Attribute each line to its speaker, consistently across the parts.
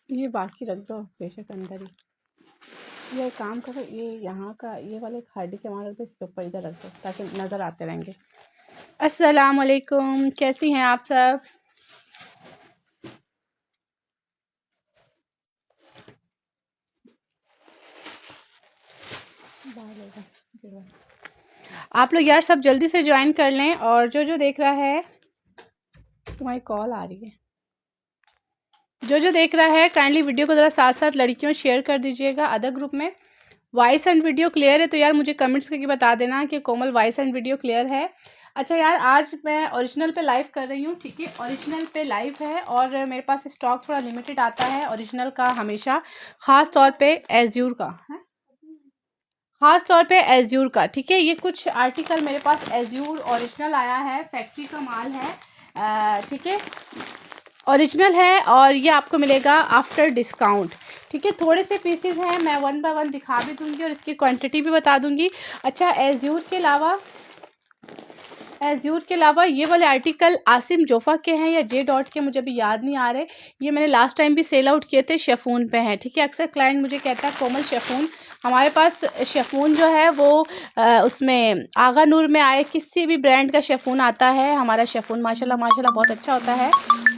Speaker 1: ये बाकी रख दो बेशक अंदर ही। ये काम करो, ये यहाँ का ये वाले खाड़ी के वहाँ रख दो, इसके ऊपर इधर रख दो ताकि नज़र आते रहेंगे। अस्सलाम वालेकुम, कैसी हैं आप सब? आप लोग यार सब जल्दी से ज्वाइन कर लें, और जो जो देख रहा है, तुम्हारी कॉल आ रही है, जो देख रहा है काइंडली वीडियो को ज़रा साथ साथ लड़कियों शेयर कर दीजिएगा अदर ग्रुप में। वॉइस एंड वीडियो क्लियर है तो यार मुझे कमेंट्स करके बता देना कि कोमल वॉइस एंड वीडियो क्लियर है। अच्छा यार, आज मैं ओरिजिनल पे लाइव कर रही हूँ, ठीक है, ओरिजिनल पे लाइव है और मेरे पास स्टॉक थोड़ा लिमिटेड आता है ओरिजिनल का हमेशा, ख़ास तौर पे एज्यूर का है, ख़ास तौर पे एज्यूर का, ठीक है। ये कुछ आर्टिकल मेरे पास एज्यूर ओरिजिनल आया है, फैक्ट्री का माल है, ठीक है, ओरिजिनल है और ये आपको मिलेगा आफ्टर डिस्काउंट, ठीक है। थोड़े से पीसेस हैं, मैं वन बाय वन दिखा भी दूंगी और इसकी क्वांटिटी भी बता दूंगी। अच्छा, एज्यूर के अलावा ये वाले आर्टिकल आसिम जोफ़ा के हैं या जे डॉट के, मुझे अभी याद नहीं आ रहे। ये मैंने लास्ट टाइम भी सेल आउट किए थे, शेफून पे हैं, ठीक है। अक्सर क्लाइंट मुझे कहता है कोमल शेफून, हमारे पास शेफून जो है वो उसमें आगा नूर में आए किसी भी ब्रांड का शेफून आता है, हमारा शेफून माशाल्लाह माशाल्लाह बहुत अच्छा होता है।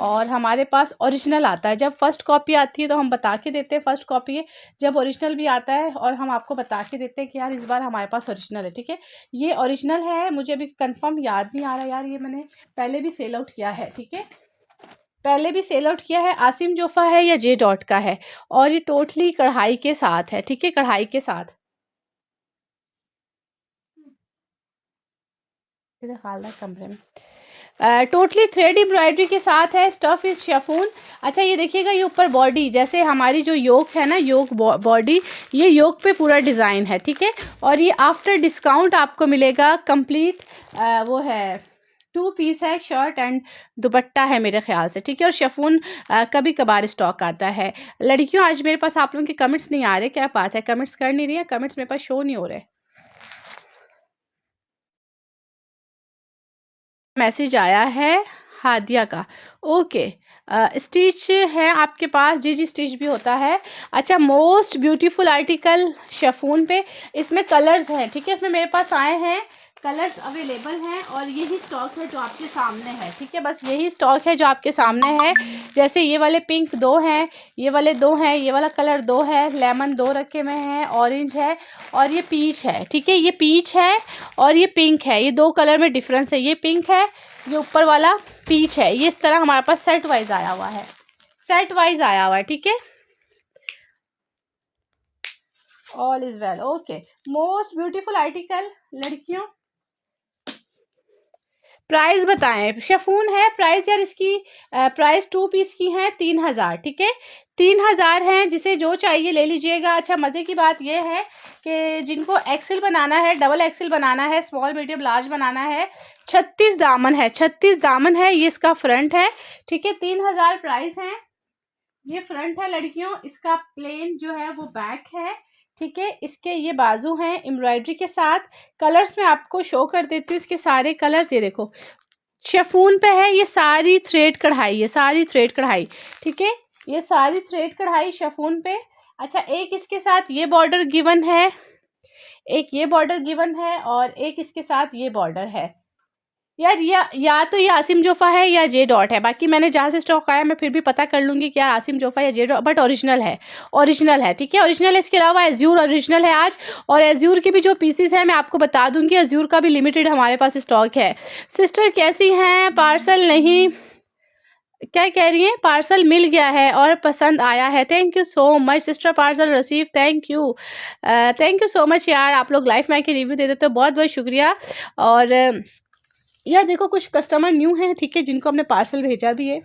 Speaker 1: और हमारे पास ओरिजिनल आता है, जब फर्स्ट कॉपी आती है तो हम बता के देते हैं फर्स्ट कॉपी है, जब ओरिजिनल भी आता है और हम आपको बता के देते हैं कि यार इस बार हमारे पास ओरिजिनल है, ठीक है। ये ओरिजिनल है, मुझे अभी कंफर्म याद नहीं आ रहा यार, ये मैंने पहले भी सेल आउट किया है, ठीक है, पहले भी सेल आउट किया है। आसिम जोफ़ा है या जे डॉट का है और ये टोटली कढ़ाई के साथ है, ठीक है, कढ़ाई के साथ। इधर खालदा कमरे में टोटली थ्रेड एम्ब्रॉयडरी के साथ है, स्टफ इज शेफून। अच्छा ये देखिएगा, ये ऊपर बॉडी जैसे हमारी जो योक है ना, योक बॉडी, ये योक पे पूरा डिज़ाइन है, ठीक है। और ये आफ्टर डिस्काउंट आपको मिलेगा कंप्लीट, वो है 2 पीस है, शर्ट एंड दुपट्टा है मेरे ख्याल से, ठीक है। और शेफून कभी कभार स्टॉक आता है। लड़कियों आज मेरे पास आप लोगों के कमेंट्स नहीं आ रहे, क्या बात है, कमेंट्स कर नहीं रही है, कमेंट्स मेरे पास शो नहीं हो रहे। मैसेज आया है हादिया का, ओके। स्टिच है आपके पास, जी जी स्टिच भी होता है। अच्छा, मोस्ट ब्यूटीफुल आर्टिकल शेफून पे, इसमें कलर्स हैं, ठीक है, इसमें मेरे पास आए हैं, कलर्स अवेलेबल हैं और यही स्टॉक है जो आपके सामने है, ठीक है, बस यही स्टॉक है जो आपके सामने है। जैसे ये वाले पिंक 2 हैं, ये वाले 2 हैं, ये वाला कलर 2 है, लेमन 2 रखे हुए हैं, ऑरेंज है और ये पीच है, ठीक है, ये पीच है और ये पिंक है, ये 2 कलर में डिफरेंस है, ये पिंक है, ये ऊपर वाला पीच है। ये इस तरह हमारे पास सेट वाइज आया हुआ है, सेट वाइज आया हुआ है, ठीक है। All is well, okay. Most beautiful article लड़कियों, प्राइस बताएं, शेफून है, प्राइस यार इसकी प्राइस 2 पीस की है 3000, ठीक है, 3000 है, जिसे जो चाहिए ले लीजिएगा। अच्छा, मज़े की बात यह है कि जिनको एक्सेल बनाना है, डबल एक्सेल बनाना है, स्मॉल मीडियम लार्ज बनाना है, 36 दामन है, 36 दामन है, ये इसका फ्रंट है, ठीक है, 3000 प्राइस है। ये फ्रंट है लड़कियों, इसका प्लेन जो है वो बैक है, ठीक है, इसके ये बाजू हैं एम्ब्रॉयडरी के साथ। कलर्स मैं आपको शो कर देती हूँ, इसके सारे कलर्स, ये देखो शेफून पे है, ये सारी थ्रेड कढ़ाई, ये सारी थ्रेड कढ़ाई, ठीक है, ये सारी थ्रेड कढ़ाई शेफून पे। अच्छा, एक इसके साथ ये बॉर्डर गिवन है, एक ये बॉर्डर गिवन है और एक इसके साथ ये बॉर्डर है। यार या तो ये आसिम जोफ़ा है या जे डॉट है, बाकी मैंने जहाँ से स्टॉक आया मैं फिर भी पता कर लूँगी कि यार आसिम जोफ़ा या जे डॉट, बट ओरिजिनल है, ओरिजिनल है, ठीक है, ओरिजिनल है। इसके अलावा एज्यूर ओरिजिनल है आज, और एज्यूर के भी जो पीसीस हैं मैं आपको बता दूँगी, एज्यूर का भी लिमिटेड हमारे पास स्टॉक है। सिस्टर कैसी हैं? पार्सल नहीं, क्या कह रही हैं? पार्सल मिल गया है और पसंद आया है, thank you so much sister, parcel receive, thank you so much यार, आप लोग लाइफ में के रिव्यू दे देते हो, बहुत बहुत शुक्रिया। और यार देखो, कुछ कस्टमर न्यू हैं, ठीक है, जिनको हमने पार्सल भेजा भी है,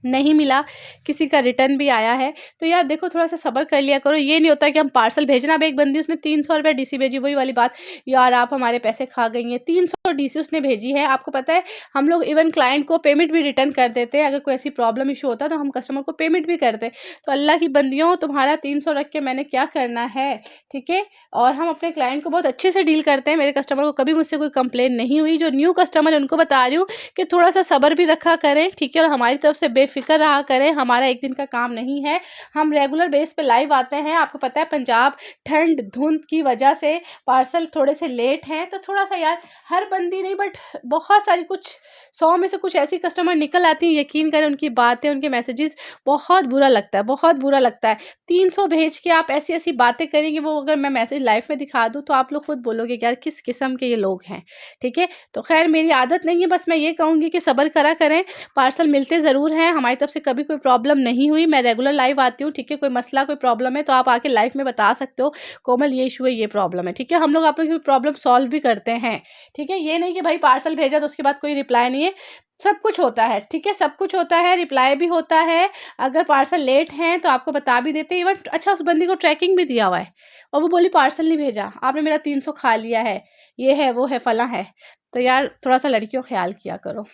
Speaker 1: नहीं मिला, किसी का रिटर्न भी आया है, तो यार देखो थोड़ा सा सब्र कर लिया करो। ये नहीं होता कि हम पार्सल भेजना, अब एक बंदी उसने 300 रुपये डीसी भेजी, वही वाली बात, यार आप हमारे पैसे खा गई हैं, 300 डीसी उसने भेजी है। आपको पता है हम लोग इवन क्लाइंट को पेमेंट भी रिटर्न कर देते हैं, अगर कोई ऐसी प्रॉब्लम इशू होता है तो हम कस्टमर को पेमेंट भी करते हैं। तो अल्लाह की बंदियों, तुम्हारा 300 रख के मैंने क्या करना है, ठीक है। और हम अपने क्लाइंट को बहुत अच्छे से डील करते हैं, मेरे कस्टमर को कभी मुझसे कोई कंप्लेन नहीं हुई। जो न्यू कस्टमर है उनको बता रही हूँ कि थोड़ा सा सब्र भी रखा करें, ठीक है, और हमारी तरफ से बेफिक्र रहा करें, हमारा एक दिन का काम नहीं है, हम रेगुलर बेस पे लाइव आते हैं। आपको पता है पंजाब ठंड धुंध की वजह से पार्सल थोड़े से लेट हैं, तो थोड़ा सा यार, हर बंदी नहीं बट बहुत सारी, कुछ 100 में से कुछ ऐसी कस्टमर निकल आती हैं, यकीन करें उनकी बातें, उनके मैसेजेस बहुत बुरा लगता है, बहुत बुरा लगता है। 300 भेज के आप ऐसी ऐसी बातें करेंगे, वो अगर मैं मैसेज लाइव में दिखा दूँ तो आप लोग खुद बोलोगे यार किस किस्म के ये लोग हैं, ठीक है। तो खैर मेरी आदत नहीं है, बस मैं ये कहूँगी कि सब्र करा करें, पार्सल मिलते ज़रूर हैं, हमारी तरफ से कभी कोई प्रॉब्लम नहीं हुई। मैं रेगुलर लाइव आती हूँ, ठीक है। कोई मसला कोई प्रॉब्लम है तो आप आके लाइव में बता सकते हो, कोमल ये इशू है, ये प्रॉब्लम है, ठीक है। हम लोग आप लोग की प्रॉब्लम सॉल्व भी करते हैं, ठीक है। ये नहीं कि भाई पार्सल भेजा तो उसके बाद कोई रिप्लाई नहीं है, सब कुछ होता है, ठीक है, सब कुछ होता है, रिप्लाई भी होता है। अगर पार्सल लेट हैं तो आपको बता भी देते हैं। इवन अच्छा, उस बंदी को ट्रैकिंग भी दिया हुआ है और वो बोली पार्सल नहीं भेजा, आपने मेरा 300 खा लिया है, ये है वो है फला है। तो यार थोड़ा सा लड़कियों ख्याल किया करो।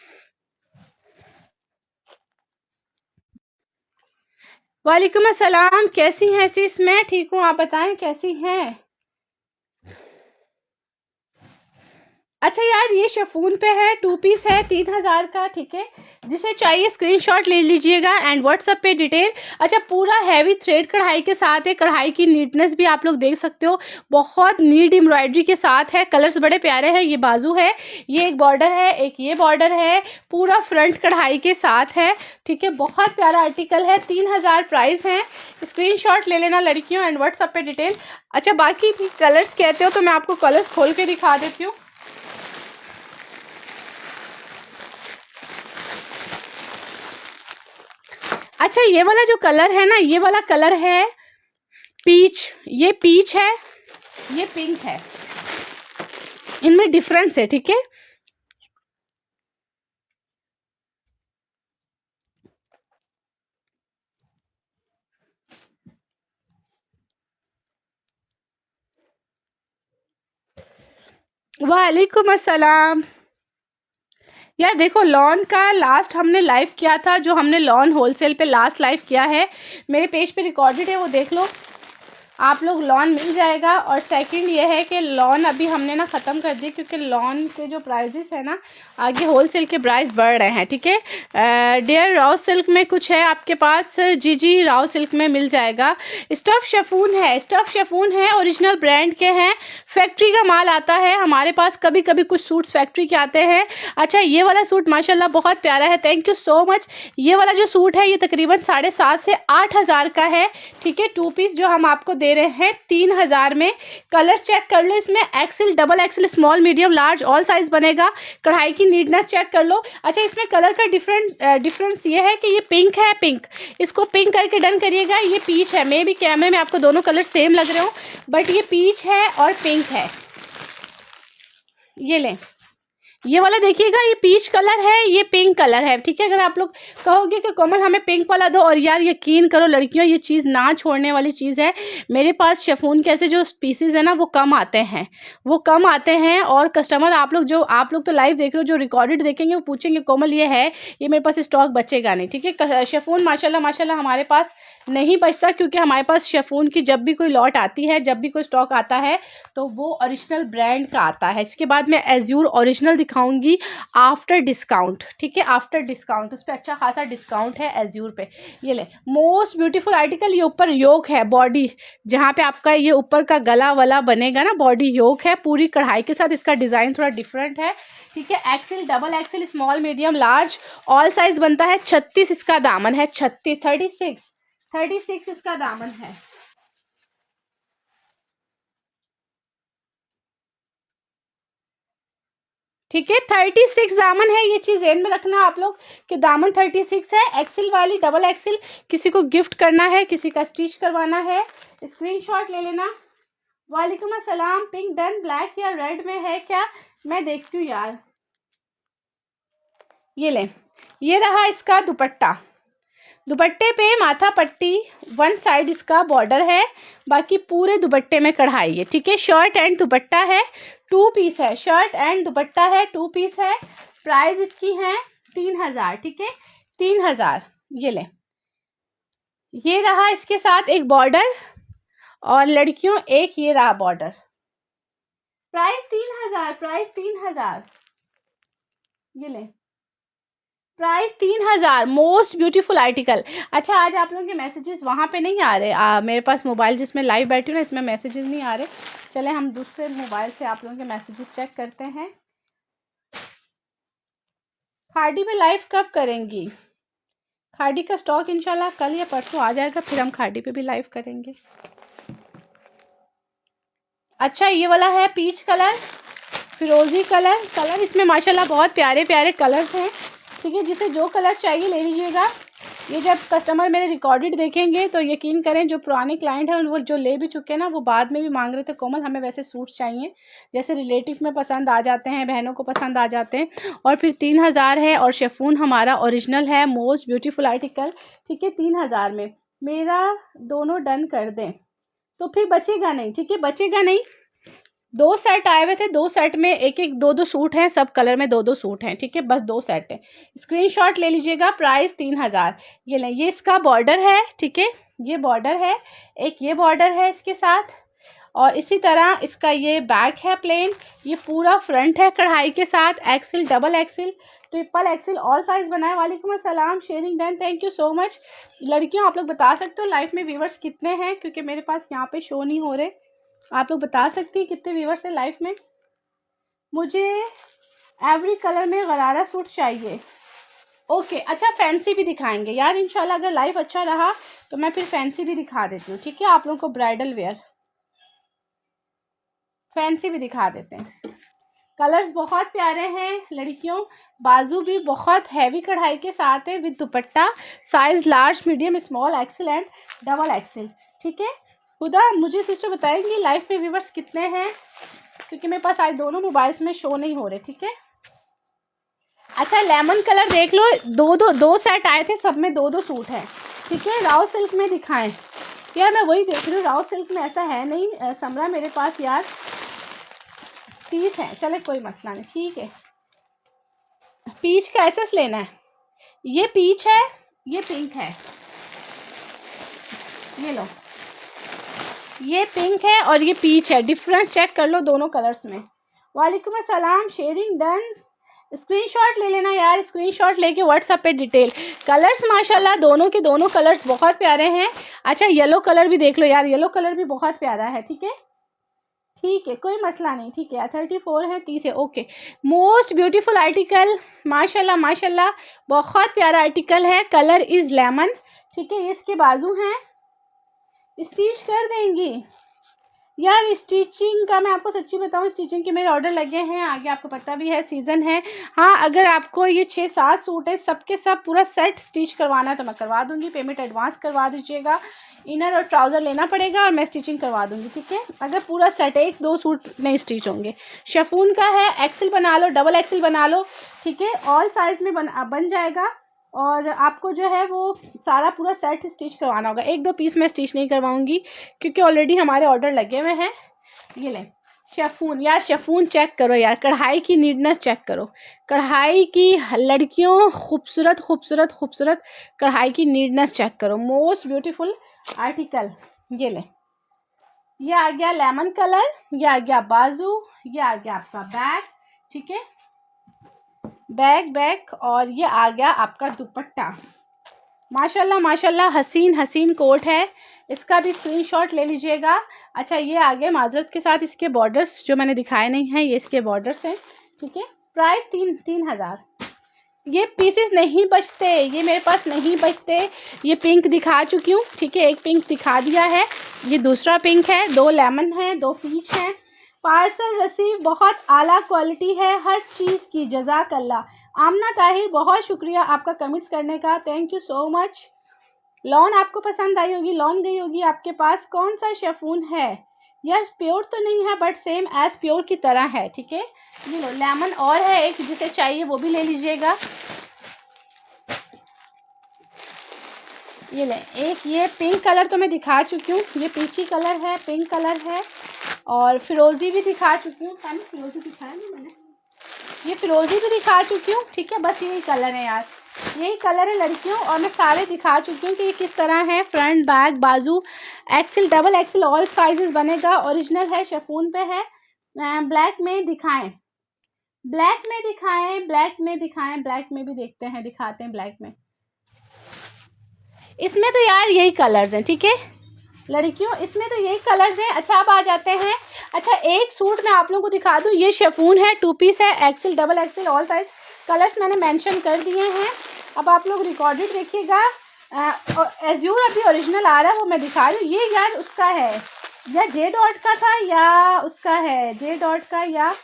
Speaker 1: वालेकुम अस्सलाम, कैसी हैं sis? मैं ठीक हूँ, आप बताएं कैसी हैं। अच्छा यार, ये शिफॉन पे है, 2 पीस है, 3000 का, ठीक है। जिसे चाहिए स्क्रीनशॉट ले लीजिएगा एंड व्हाट्सएप पे डिटेल। अच्छा, पूरा हैवी थ्रेड कढ़ाई के साथ है, कढ़ाई की नीटनेस भी आप लोग देख सकते हो, बहुत नीट एम्ब्रॉयडरी के साथ है, कलर्स बड़े प्यारे हैं। ये बाजू है, ये एक बॉर्डर है, एक ये बॉर्डर है, पूरा फ्रंट कढ़ाई के साथ है, ठीक है। बहुत प्यारा आर्टिकल है, 3000 प्राइस है। स्क्रीनशॉट ले लेना लड़कियों एंड व्हाट्सएप पे डिटेल। अच्छा, बाकी भी कलर्स कहते हो तो मैं आपको कलर्स खोल के दिखा देती हूँ। अच्छा, ये वाला जो कलर है ना, ये वाला कलर है पीच, ये पीच है, ये पिंक है, इनमें डिफरेंस है, ठीक है। वालेकुम अस्सलाम। यार देखो, लॉन का लास्ट हमने लाइव किया था, जो हमने लॉन होलसेल पे लास्ट लाइव किया है, मेरे पेज पे रिकॉर्डेड है, वो देख लो आप लोग, लॉन मिल जाएगा। और सेकंड ये है कि लॉन अभी हमने ना ख़त्म कर दिया, क्योंकि लॉन के जो प्राइजेस है ना, आगे होलसेल के प्राइस बढ़ रहे हैं, ठीक है। डियर राव सिल्क में कुछ है आपके पास? जी जी, राव सिल्क में मिल जाएगा। स्टफ़ शिफॉन है, स्टफ़ शिफॉन है, ओरिजिनल ब्रांड के हैं, फैक्ट्री का माल आता है हमारे पास, कभी कभी कुछ सूट्स फैक्ट्री के आते हैं। अच्छा, ये वाला सूट माशाल्लाह बहुत प्यारा है, थैंक यू सो मच। ये वाला जो सूट है, ये तकरीबन 7,500 से 8,000 का है, ठीक है। 2 पीस जो हम आपको दे रहे हैं 3000 में। कलर्स चेक कर लो, इसमें XL, double XL, small, medium, large, all size बनेगा। कढ़ाई की नीटनेस चेक कर लो। अच्छा, इसमें कलर का डिफरेंस ये है कि ये पिंक है, पिंक, इसको पिंक करके डन करिएगा। ये पीच है, मे भी कैमरे में आपको दोनों कलर सेम लग रहे हो, बट ये पीच है और पिंक है। ये लें, ये वाला देखिएगा, ये पीच कलर है, ये पिंक कलर है, ठीक है। अगर आप लोग कहोगे कि कोमल हमें पिंक वाला दो, और यार यकीन करो लड़कियों, ये चीज़ ना छोड़ने वाली चीज़ है। मेरे पास शिफॉन के ऐसे जो पीसेज है ना, वो कम आते हैं, वो कम आते हैं। और कस्टमर आप लोग तो लाइव देख रहे हो, जो रिकॉर्डेड देखेंगे वो पूछेंगे कोमल ये है, ये मेरे पास स्टॉक बचेगा नहीं, ठीक है। शिफॉन माशाल्लाह माशाल्लाह हमारे पास नहीं बचता, क्योंकि हमारे पास शिफॉन की जब भी कोई लॉट आती है, जब भी कोई स्टॉक आता है, तो वो ओरिजिनल ब्रांड का आता है। इसके बाद मैं एज्यूर ओरिजिनल दिखाऊंगी आफ्टर डिस्काउंट, ठीक है, आफ्टर डिस्काउंट, उस पर अच्छा खासा डिस्काउंट है एज्यूर पे। ये ले, मोस्ट ब्यूटीफुल आर्टिकल, ये ऊपर योक है, बॉडी जहाँ पे आपका ये ऊपर का गला वाला बनेगा ना, बॉडी योक है पूरी कढ़ाई के साथ। इसका डिज़ाइन थोड़ा डिफरेंट है, ठीक है। XL, double XL, small, medium, large, all size बनता है। 36 इसका दामन है, 36 इसका दामन है। ठीक है, 36 दामन है, ये चीज़ ध्यान में रखना आप लोग कि दामन 36 है। एक्सेल वाली, डबल एक्सेल, किसी को गिफ्ट करना है, किसी का स्टिच करवाना है, स्क्रीनशॉट ले लेना। वालेकुम अस्सलाम। पिंक डन, ब्लैक या रेड में है क्या? मैं देखती हूँ यार। ये ले, ये रहा इसका दुपट्टा, दुपट्टे पे माथा पट्टी, वन साइड इसका बॉर्डर है, बाकी पूरे दुपट्टे में कढ़ाई है, ठीक है। शर्ट एंड दुपट्टा है, 2 पीस है, शर्ट एंड दुपट्टा है, 2 पीस है। प्राइस इसकी है 3000, ठीक है, 3000। ये ले, ये रहा इसके साथ एक बॉर्डर, और लड़कियों एक ये रहा बॉर्डर। Price 3000, price 3000। ये ले, प्राइस 3000, मोस्ट ब्यूटीफुल आर्टिकल। अच्छा, आज आप लोगों के मैसेजेस वहाँ पे नहीं आ रहे, मेरे पास मोबाइल जिसमें लाइव बैठी हूँ ना, इसमें मैसेजेस नहीं आ रहे। चले हम दूसरे मोबाइल से आप लोगों के मैसेजेस चेक करते हैं। खाड़ी पे लाइव कब करेंगी? खाड़ी का स्टॉक इंशाल्लाह कल या परसों आ जाएगा, फिर हम खाड़ी पे भी लाइव करेंगे। अच्छा, ये वाला है पीच कलर, फिरोजी कलर इसमें माशाल्लाह बहुत प्यारे प्यारे कलर्स हैं। ठीक है, जिसे जो कलर चाहिए ले लीजिएगा। ये जब कस्टमर मेरे रिकॉर्डेड देखेंगे तो यकीन करें, जो पुराने क्लाइंट हैं वो जो ले भी चुके हैं ना, वो बाद में भी मांग रहे थे कोमल हमें वैसे सूट चाहिए, जैसे रिलेटिव में पसंद आ जाते हैं, बहनों को पसंद आ जाते हैं। और फिर 3000 है, और शेफून हमारा ओरिजिनल है, मोस्ट ब्यूटीफुल आर्टिकल। ठीक है, 3000 में मेरा दोनों डन कर दें तो फिर बचेगा नहीं। ठीक है, बचेगा नहीं। 2 सेट आए हुए थे, 2 सेट में एक एक 2 सूट हैं, सब कलर में 2 सूट हैं। ठीक है, बस 2 सेट है। स्क्रीनशॉट ले लीजिएगा। प्राइस 3000। ये लें, ये इसका बॉर्डर है। ठीक है, ये बॉर्डर है, एक ये बॉर्डर है इसके साथ, और इसी तरह इसका ये बैक है प्लेन। ये पूरा फ्रंट है कढ़ाई के साथ। XL, double XL, triple XL, all size बनाए। वालेकुम अस्सलाम, sharing done, thank you so much. लड़कियों, आप लोग बता सकते हो लाइफ में व्यूवर्स कितने हैं, क्योंकि मेरे पास यहाँ पे शो नहीं हो रहे। आप लोग बता सकती हैं कितने व्यूवर्स हैं लाइफ में। मुझे एवरी कलर में गरारा सूट चाहिए। ओके, अच्छा फैंसी भी दिखाएंगे यार इंशाल्लाह, अगर लाइफ अच्छा रहा तो मैं फिर फैंसी भी दिखा देती हूँ। ठीक है, आप लोगों को ब्राइडल वेयर फैंसी भी दिखा देते हैं। कलर्स बहुत प्यारे हैं लड़कियों। बाजू भी बहुत हैवी कढ़ाई के साथ है with dupatta. Size large, medium, small, XL and double XL. ठीक है, खुदा मुझे सिस्टर बताएंगी लाइफ में व्यूवर्स कितने हैं, क्योंकि मेरे पास आज दोनों मोबाइल्स में शो नहीं हो रहे। ठीक है, अच्छा लेमन कलर देख लो। दो सेट आए थे, सब में 2 सूट हैं। ठीक है, राव सिल्क में दिखाएं यार, मैं वही देख रही हूँ। राव सिल्क में ऐसा है नहीं समरा मेरे पास यार, 30 है। चले कोई मसला नहीं, ठीक है। पीच का एसेस लेना है। ये पीच है, ये पिंक है। ये लो, ये पिंक है और ये पीच है। डिफरेंस चेक कर लो दोनों कलर्स में। वालेकुम अस्सलाम, शेयरिंग डन। स्क्रीनशॉट ले लेना यार, स्क्रीनशॉट लेके व्हाट्सएप पे डिटेल। कलर्स माशाल्लाह दोनों के दोनों कलर्स बहुत प्यारे हैं। अच्छा, येलो कलर भी देख लो यार, येलो कलर भी बहुत प्यारा है। ठीक है, ठीक है, कोई मसला नहीं। ठीक है, 34 है, 30 है। ओके, मोस्ट ब्यूटीफुल आर्टिकल, माशाल्लाह माशाल्लाह, बहुत प्यारा आर्टिकल है। Colour is lemon. ठीक है, ये इसके बाजू हैं, स्टिच कर देंगी यार। स्टिचिंग का मैं आपको सच्ची बताऊं, स्टिचिंग के मेरे ऑर्डर लगे हैं, आगे आपको पता भी है सीज़न है। हाँ, अगर आपको ये 6-7 सूट है, सबके सब पूरा सेट स्टिच करवाना है तो मैं करवा दूंगी। पेमेंट एडवांस करवा दीजिएगा। इनर और ट्राउज़र लेना पड़ेगा और मैं स्टिचिंग करवा दूंगी। ठीक है, अगर पूरा सेट 1-2 सूट नहीं स्टिच होंगे। शेफून का है, एक्सेल बना लो, डबल एक्सेल बना लो। ठीक है, ऑल साइज़ में बन जाएगा। और आपको जो है वो सारा पूरा सेट स्टिच करवाना होगा। 1-2 पीस मैं स्टिच नहीं करवाऊंगी, क्योंकि ऑलरेडी हमारे ऑर्डर लगे हुए हैं। ये लें शेफून, यार शेफून चेक करो यार, कढ़ाई की नीटनेस चेक करो। कढ़ाई की लड़कियों, खूबसूरत खूबसूरत खूबसूरत कढ़ाई की नीटनेस चेक करो। Most beautiful article. ये लें, ये आ गया लेमन कलर, ये आ गया बाजू, ये आ गया आपका बैग। ठीक है, बैग और ये आ गया आपका दुपट्टा। माशाल्लाह माशाल्लाह, हसीन हसीन कोट है। इसका भी स्क्रीनशॉट ले लीजिएगा। अच्छा, ये आ गए माजरत के साथ इसके बॉर्डर्स जो मैंने दिखाए नहीं हैं, ये इसके बॉर्डर्स हैं। ठीक है, प्राइस 3000। ये पीसेस नहीं बचते, ये मेरे पास नहीं बचते। ये पिंक दिखा चुकी हूँ। ठीक है, एक पिंक दिखा दिया है, ये दूसरा पिंक है, 2 लेमन है, 2 पीच हैं। पार्सल रिसीव, बहुत आला क्वालिटी है हर चीज़ की। जज़ाकल्लाह। आमना ताहिर, बहुत शुक्रिया आपका कमेंट्स करने का, thank you so much. Lawn आपको पसंद आई होगी, लॉन गई होगी आपके पास। कौन सा शेफून है यार? प्योर तो नहीं है बट सेम एज प्योर की तरह है। ठीक है, ये लो, लेमन और है एक, जिसे चाहिए वो भी ले लीजिएगा। ये ले, एक ये पिंक कलर तो मैं दिखा चुकी हूँ, ये पीची कलर है, पिंक कलर है, और फिरोज़ी भी दिखा चुकी हूँ। फिरोज़ी दिखाया नहीं मैंने, ये फिरोज़ी भी दिखा चुकी हूँ। ठीक है, बस यही कलर है यार, यही कलर है लड़कियों, और मैं सारे दिखा चुकी हूँ कि ये किस तरह है। फ्रंट, बैक, बाजू, XL, double XL, all sizes बनेगा। ओरिजिनल है, शेफून पे है। ब्लैक में दिखाएं, ब्लैक में दिखाएं, ब्लैक में दिखाएं, ब्लैक में भी देखते हैं, दिखाते हैं ब्लैक में। इसमें तो यार यही कलर्स हैं, ठीक है लड़कियों, इसमें तो यही कलर्स हैं। अच्छा अब आ जाते हैं, अच्छा एक सूट मैं आप लोगों को दिखा दूं, ये शिफॉन है, 2 पीस है, XL, double XL, all size, colours मैंने मेंशन कर दिए हैं। अब आप लोग रिकॉर्डेड देखिएगा। एज्यूर अभी ओरिजिनल आ रहा है, वो मैं दिखा रही हूँ। ये यार उसका है, या जे डॉट का था या उसका है, जे डॉट का या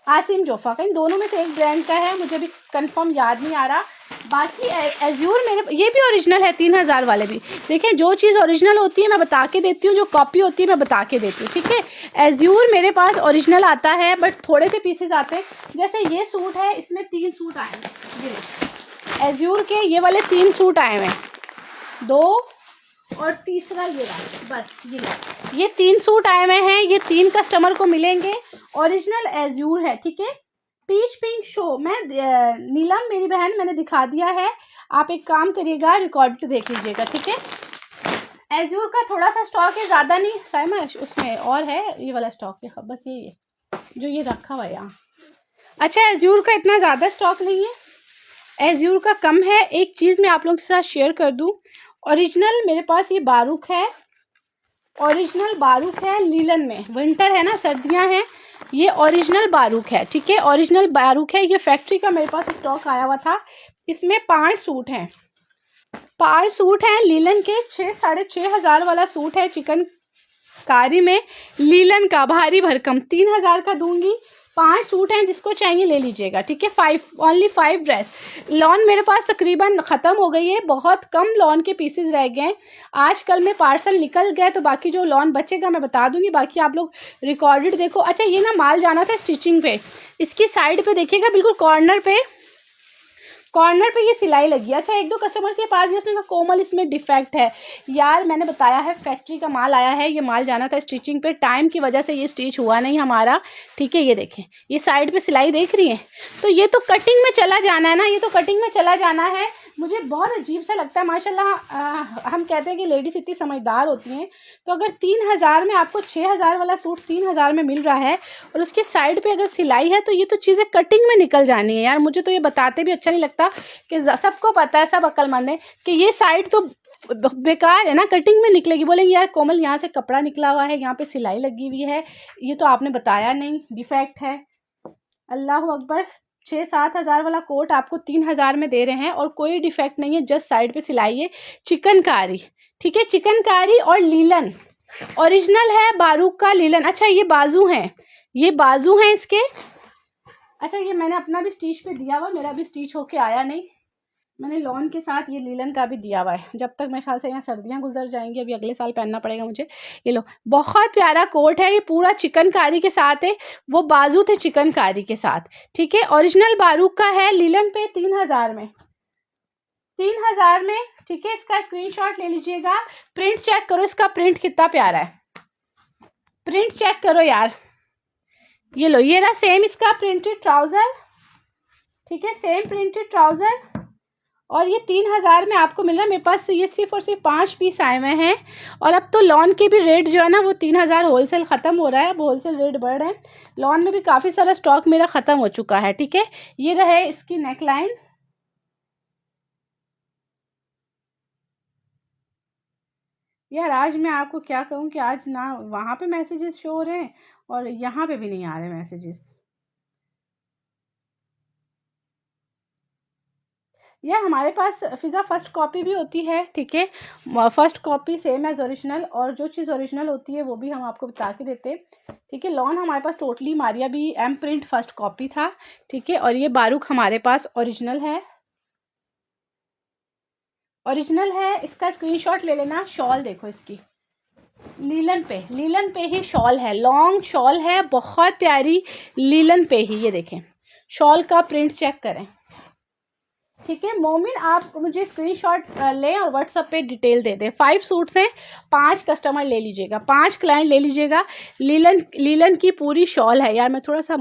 Speaker 1: आसिम जोफा का, इन दोनों में से एक ब्रांड का है, मुझे भी कंफर्म याद नहीं आ रहा। बाकी एज्यूर मेरे ये भी ओरिजिनल है, 3000 वाले भी। देखें जो चीज़ ओरिजिनल होती है मैं बता के देती हूँ, जो कॉपी होती है मैं बता के देती हूँ, ठीक है। एज्यूर मेरे पास ओरिजिनल आता है, बट थोड़े से पीसेज आते हैं। जैसे ये सूट है, इसमें 3 सूट आए हैं, एज्यूर के ये वाले 3 सूट आए हैं, 2 और तीसरा ये रहा, बस ये 3 सूट आए हुए हैं। ये 3 कस्टमर को मिलेंगे, ओरिजिनल एज्यूर है, ठीक है। पीच पिंक शो, मैं नीलम मेरी बहन, मैंने दिखा दिया है। आप एक काम करिएगा, रिकॉर्ड देख लीजिएगा, ठीक है। एज्यूर का थोड़ा सा स्टॉक है, ज़्यादा नहीं साइमा, उसमें और है, ये वाला स्टॉक है, बस ये जो ये रखा हुआ है यहाँ। अच्छा एज्यूर का इतना ज़्यादा स्टॉक नहीं है, एज्यूर का कम है। एक चीज़ मैं आप लोगों के साथ शेयर कर दूँ, ओरिजिनल मेरे पास ये बारूक है, ओरिजिनल बारूक है लीलन में, विंटर है ना, सर्दियां हैं, ये ओरिजिनल बारूक है, ठीक है, ओरिजिनल बारूक है। ये फैक्ट्री का मेरे पास स्टॉक आया हुआ था। इसमें 5 सूट हैं, 5 सूट हैं लीलन के। 6,500 वाला सूट है चिकनकारी में, लीलन का, भारी भरकम, 3000 का दूंगी। 5 सूट हैं, जिसको चाहिए ले लीजिएगा, ठीक है। 5 ड्रेस। लॉन मेरे पास तकरीबन ख़त्म हो गई है, बहुत कम लॉन के पीसेस रह गए हैं। आज कल में पार्सल निकल गए, तो बाकी जो लॉन बचेगा मैं बता दूंगी, बाकी आप लोग रिकॉर्डेड देखो। अच्छा ये ना माल जाना था स्टिचिंग पे, इसकी साइड पे देखिएगा, बिल्कुल कॉर्नर पे ये सिलाई लगी है। अच्छा एक दो कस्टमर के पास ये उसने कहा कोमल इसमें डिफेक्ट है, यार मैंने बताया है फैक्ट्री का माल आया है, ये माल जाना था स्टिचिंग पे, टाइम की वजह से ये स्टिच हुआ नहीं हमारा, ठीक है। ये देखें, ये साइड पे सिलाई देख रही हैं, तो ये तो कटिंग में चला जाना है ना, ये तो कटिंग में चला जाना है। मुझे बहुत अजीब सा लगता है, माशाल्लाह। हम कहते हैं कि लेडीज़ इतनी समझदार होती हैं, तो अगर 3000 में आपको 6000 वाला सूट 3000 में मिल रहा है, और उसके साइड पे अगर सिलाई है, तो ये तो चीज़ें कटिंग में निकल जानी है यार। मुझे तो ये बताते भी अच्छा नहीं लगता, कि सबको पता है, सब अक्लमंद है, कि ये साइड तो बेकार है ना, कटिंग में निकलेगी। बोलेंगे यार कोमल यहाँ से कपड़ा निकला हुआ है, यहाँ पे सिलाई लगी हुई है, ये तो आपने बताया नहीं, डिफेक्ट है। अल्लाह अकबर, 6-7 हज़ार वाला कोट आपको 3000 में दे रहे हैं, और कोई डिफेक्ट नहीं है, जस्ट साइड पे सिलाई है, चिकनकारी, ठीक है, चिकनकारी और लीलन ओरिजिनल है, बारूक का लीलन। अच्छा ये बाजू हैं, ये बाजू हैं इसके। अच्छा ये मैंने अपना भी स्टिच पे दिया हुआ, मेरा भी स्टिच होके आया नहीं, मैंने लॉन के साथ ये लीलन का भी दिया हुआ है। जब तक मेरे ख्याल से यहाँ सर्दियाँ गुजर जाएंगी, अभी अगले साल पहनना पड़ेगा मुझे। ये लो, बहुत प्यारा कोट है, ये पूरा चिकनकारी के साथ है, वो बाजू थे चिकनकारी के साथ, ठीक है। ओरिजिनल बारूक का है, लीलन पे 3000 में, 3000 में, ठीक है। इसका स्क्रीनशॉट ले लीजिएगा, प्रिंट चेक करो, इसका प्रिंट कितना प्यारा है, प्रिंट चेक करो यार। ये लो, ये रहा सेम इसका प्रिंटेड ट्राउज़र, ठीक है, सेम प्रिंटेड ट्राउज़र, और ये 3000 में आपको मिल रहा है। मेरे पास ये सिर्फ और सिर्फ 5 पीस आए हुए हैं, और अब तो लॉन के भी रेट जो है ना, वो 3000 होलसेल ख़त्म हो रहा है, अब होलसेल रेट बढ़ रहे हैं। लॉन में भी काफ़ी सारा स्टॉक मेरा ख़त्म हो चुका है, ठीक है। ये रहे इसकी नेकलाइन, यार आज मैं आपको क्या कहूँ कि आज ना वहाँ पे मैसेजेस शो हो रहे हैं, और यहाँ पे भी नहीं आ रहे मैसेजेस। यह हमारे पास फ़िज़ा फ़र्स्ट कॉपी भी होती है, ठीक है, first copy same as original, और जो चीज़ ओरिजिनल होती है वो भी हम आपको बता के देते हैं, ठीक है। लॉन हमारे पास टोटली मारिया भी एम प्रिंट फ़र्स्ट कॉपी था, ठीक है, और ये बारूक हमारे पास ओरिजिनल है, ओरिजिनल है। इसका स्क्रीनशॉट ले लेना। शॉल देखो इसकी, लीलन पे ही शॉल है, लॉन्ग शॉल है, बहुत प्यारी, लीलन पे ही, ये देखें शॉल का प्रिंट चेक करें, ठीक है। मोमिन आप मुझे स्क्रीनशॉट लें और व्हाट्सएप पे डिटेल दे दें। 5 सूट्स हैं, 5 कस्टमर ले लीजिएगा, 5 क्लाइंट ले लीजिएगा। लीलन की पूरी शॉल है यार। मैं थोड़ा सा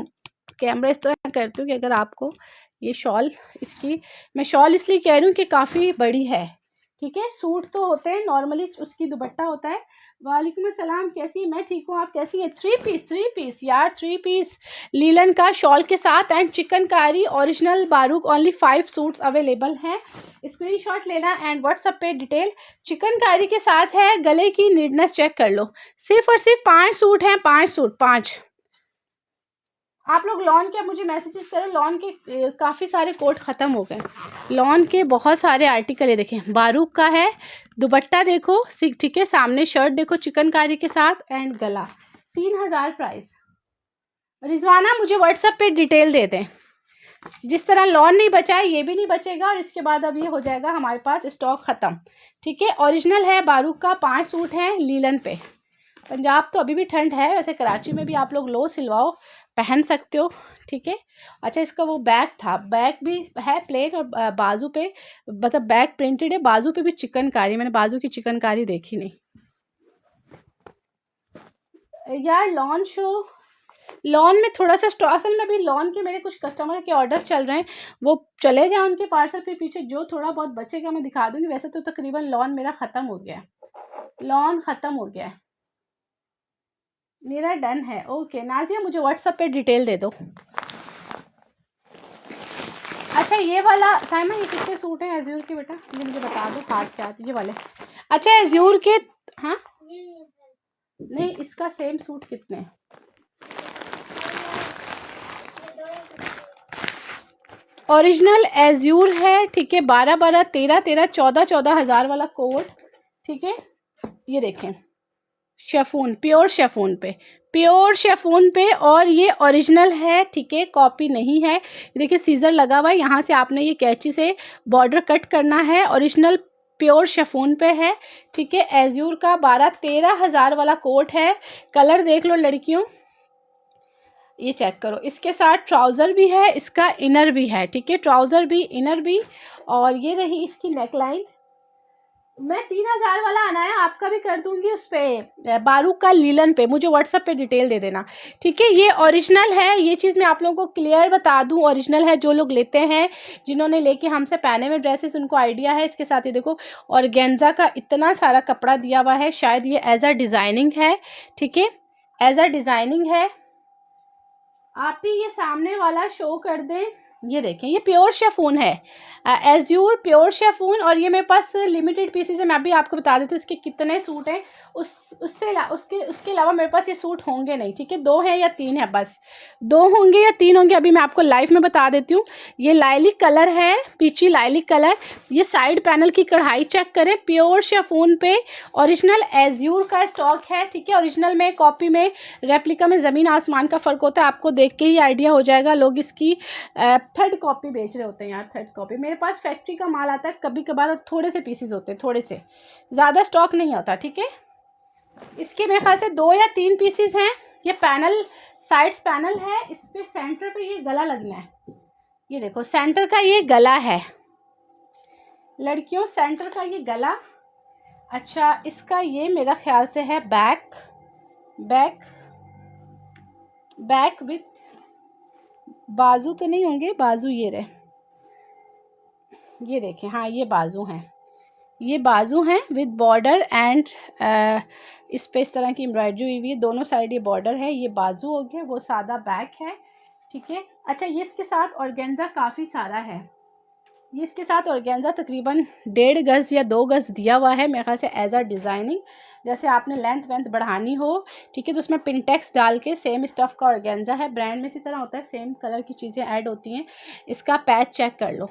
Speaker 1: कैमरा इस तरह करती हूँ कि अगर आपको ये शॉल, इसकी मैं शॉल इसलिए कह रही हूँ कि काफ़ी बड़ी है, ठीक है। सूट तो होते हैं नॉर्मली, उसकी दुपट्टा होता है। वालेकुम अस्सलाम, कैसी है? मैं ठीक हूँ, आप कैसी हैं? 3 पीस यार, 3 पीस लीलन का शॉल के साथ and chikankari original Baruch, only 5 suits available हैं। स्क्रीनशॉट लेना एंड व्हाट्सएप पे डिटेल। चिकनकारी के साथ है, गले की नीडनेस चेक कर लो। सिर्फ और सिर्फ 5 सूट हैं, 5 सूट, 5। आप लोग लॉन के मुझे मैसेजेस करो, लॉन के काफ़ी सारे कोट ख़त्म हो गए। लॉन के बहुत सारे आर्टिकल है, देखें बारूक का है, दुपट्टा देखो, ठीक है, सामने शर्ट देखो चिकनकारी के साथ एंड गला। 3000 प्राइस। रिजवाना मुझे व्हाट्सएप पे डिटेल दे दें। जिस तरह लॉन नहीं बचा है, ये भी नहीं बचेगा, और इसके बाद अब ये हो जाएगा हमारे पास स्टॉक ख़त्म। ठीक है, ओरिजिनल है बारूक का, 5 सूट हैं लीलन पे। पंजाब तो अभी भी ठंड है, वैसे कराची में भी आप लोग लो सिलवाओ, पहन सकते हो। ठीक है। अच्छा, इसका वो बैक था, बैक भी है प्लेन, और बाजू पे मतलब बैक प्रिंटेड है, बाजू पे भी चिकनकारी। मैंने बाजू की चिकनकारी देखी नहीं यार। लॉन शो, लॉन में थोड़ा सा स्टॉक, असल में भी लॉन के मेरे कुछ कस्टमर के ऑर्डर चल रहे हैं, वो चले जाए उनके पार्सल के पीछे, जो थोड़ा बहुत बचेगा मैं दिखा दूंगी। वैसे तो तकरीबन लॉन मेरा ख़त्म हो गया है, लॉन ख़त्म हो गया है मेरा, डन है। ओके नाजिया, मुझे व्हाट्सएप पे डिटेल दे दो। अच्छा, ये वाला साइमा, ये कितने सूट हैं एज्यूर के बेटा? ये मुझे बता दो, हाथ क्या ये वाले। अच्छा एज्यूर के, हाँ नहीं, इसका सेम सूट कितने हैं? ओरिजिनल एज्यूर है, ठीक है, 12-12, 13-13, 14-14 हज़ार वाला कोट। ठीक है, ये देखें शेफून, प्योर शेफून पे, प्योर शेफून पे, और ये ओरिजिनल है। ठीक है, कॉपी नहीं है। देखिए सीजर लगा हुआ है, यहाँ से आपने ये कैंची से बॉर्डर कट करना है। ओरिजिनल प्योर शेफून पे है। ठीक है, एज्यूर का 12-13 हज़ार वाला कोट है। कलर देख लो लड़कियों, ये चेक करो। इसके साथ ट्राउज़र भी है, इसका इनर भी है। ठीक है, ट्राउज़र भी, इनर भी। और ये रही इसकी नेकलाइन। मैं 3000 वाला आना है, आपका भी कर दूंगी उस पे, बारूक का लीलन पे। मुझे व्हाट्सएप पे डिटेल दे देना। ठीक है, ये ओरिजिनल है, ये चीज़ मैं आप लोगों को क्लियर बता दूं, ओरिजिनल है। जो लोग लेते हैं, जिन्होंने लेके हमसे पहने हुए ड्रेसेस, उनको आइडिया है। इसके साथ ये देखो, और गेंजा का इतना सारा कपड़ा दिया हुआ है, शायद ये एज अ डिज़ाइनिंग है। ठीक है, एज अ डिज़ाइनिंग है। आप ही ये सामने वाला शो कर दें, ये देखें, ये प्योर शेफून है, एज्यूर प्योर शेफून। और ये मेरे पास लिमिटेड पीसेज है, मैं अभी आपको बता देती हूँ इसके कितने सूट हैं। उसके अलावा मेरे पास ये सूट होंगे नहीं। ठीक है, 2 हैं या 3 है, बस 2 होंगे या 3 होंगे, अभी मैं आपको लाइव में बता देती हूँ। ये लाइलिक कलर है, पीची लाइलिक कलर। ये साइड पैनल की कढ़ाई चेक करें, प्योर शेफून पे ओरिजिनल एज्यूर का स्टॉक है। ठीक है, ओरिजिनल में, कॉपी में, रेप्लिका में ज़मीन आसमान का फ़र्क होता है। आपको देख के ही आइडिया हो जाएगा, लोग इसकी 3rd कॉपी बेच रहे होते हैं यार, 3rd कॉपी। मेरे पास फैक्ट्री का माल आता है कभी कभार, और थोड़े से पीसेस होते हैं, थोड़े से, ज़्यादा स्टॉक नहीं होता। ठीक है, इसके मेरे ख्याल से 2 या 3 पीसेस हैं। ये पैनल, साइड्स पैनल है, इस पे सेंटर पे ये गला लगना है। ये देखो सेंटर का ये गला है लड़कियों, सेंटर का ये गला। अच्छा, इसका ये मेरा ख्याल से है बैक, बैक विथ बाजू तो नहीं होंगे, बाजू ये रहे, ये देखें, हाँ ये बाजू हैं, ये बाजू हैं विद बॉर्डर एंड इस पे इस तरह की एम्ब्रॉयडरी हुई हुई है, दोनों साइड ये बॉर्डर है। ये बाजू हो गया, वो सादा बैक है। ठीक है। अच्छा, ये इसके साथ ऑर्गेन्जा काफ़ी सारा है, ये इसके साथ ऑर्गेन्जा तकरीबन 1.5 गज़ या 2 गज़ दिया हुआ है मेरे ख्याल से, एज अ डिज़ाइनिंग। जैसे आपने लेंथ वेंथ बढ़ानी हो, ठीक है, तो उसमें पिनटेक्स डाल के सेम स्टफ़ का ऑर्गेन्जा है, ब्रांड में इसी तरह होता है, सेम कलर की चीज़ें ऐड होती हैं। इसका पैच चेक कर लो,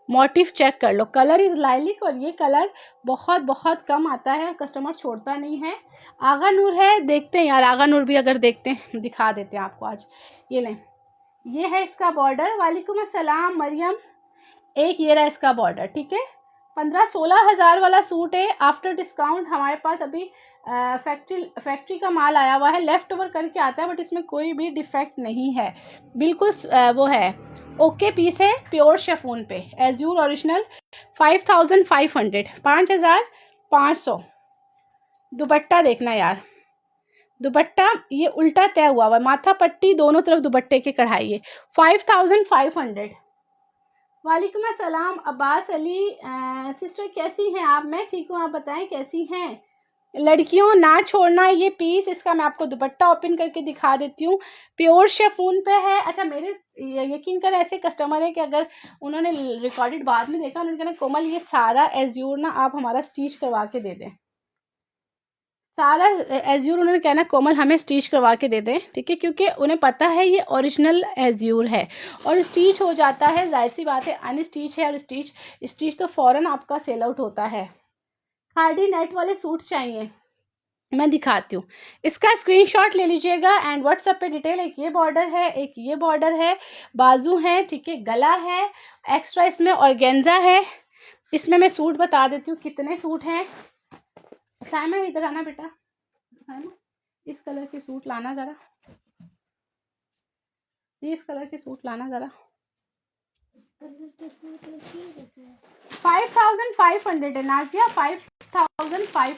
Speaker 1: मोटिव चेक कर लो, कलर इज़ लाइलिक, और ये कलर बहुत बहुत कम आता है, कस्टमर छोड़ता नहीं है। आगा नूर है, देखते हैं यार, आगा नूर भी अगर देखते हैं, दिखा देते हैं आपको आज। ये लें, ये है इसका बॉर्डर। वालेकुम अस्सलाम मरियम, एक ये रहा इसका बॉर्डर। ठीक है, 15-16 हज़ार वाला सूट है। आफ्टर डिस्काउंट हमारे पास अभी फैक्ट्री का माल आया हुआ है, लेफ़्ट ओवर करके आता है, बट इसमें कोई भी डिफेक्ट नहीं है, बिल्कुल वो है, ओके पीस है, प्योर शेफून पे, एज्यूर ओरिजिनल। 5500, 5500। दुपट्टा देखना यार, दुपट्टा ये उल्टा तय हुआ हुआ, माथा पट्टी दोनों तरफ दुपट्टे के कढ़ाई है। 5500, वालेकुम अस्सलाम अब्बास अली। सिस्टर कैसी हैं आप? मैं ठीक हूँ, आप बताएं कैसी हैं? लड़कियों ना छोड़ना ये पीस, इसका मैं आपको दुपट्टा ओपन करके दिखा देती हूँ। प्योर शेफून पे है। अच्छा, मेरे यकीन कर ऐसे कस्टमर है कि अगर उन्होंने रिकॉर्डेड बाद में देखा, उन्होंने कहना कोमल ये सारा एज्यूर ना आप हमारा स्टिच करवा के दे दें, सारा एज्यूर उन्होंने कहना कोमल हमें स्टिच करवा के दे दें, ठीक है, क्योंकि उन्हें पता है ये ओरिजिनल एज्यूर है और स्टिच हो जाता है, जाहिर सी बात है अनस्टिच है और स्टिच तो फ़ौरन आपका सेल आउट होता है। खादी नेट वाले सूट चाहिए, मैं दिखाती हूँ। इसका स्क्रीनशॉट ले लीजिएगा एंड व्हाट्सएप पे डिटेल, एक ये बॉर्डर है, एक ये बॉर्डर है, बाजू है, ठीक है, गला है, एक्स्ट्रा इसमें ऑर्गेन्जा है। इसमें मैं सूट बता देती हूँ कितने सूट हैं। साइमा इधर आना बेटा, है ना, इस कलर के सूट लाना ज़रा, इस कलर के सूट लाना ज़रा। 5500 है नाजिया, 5500,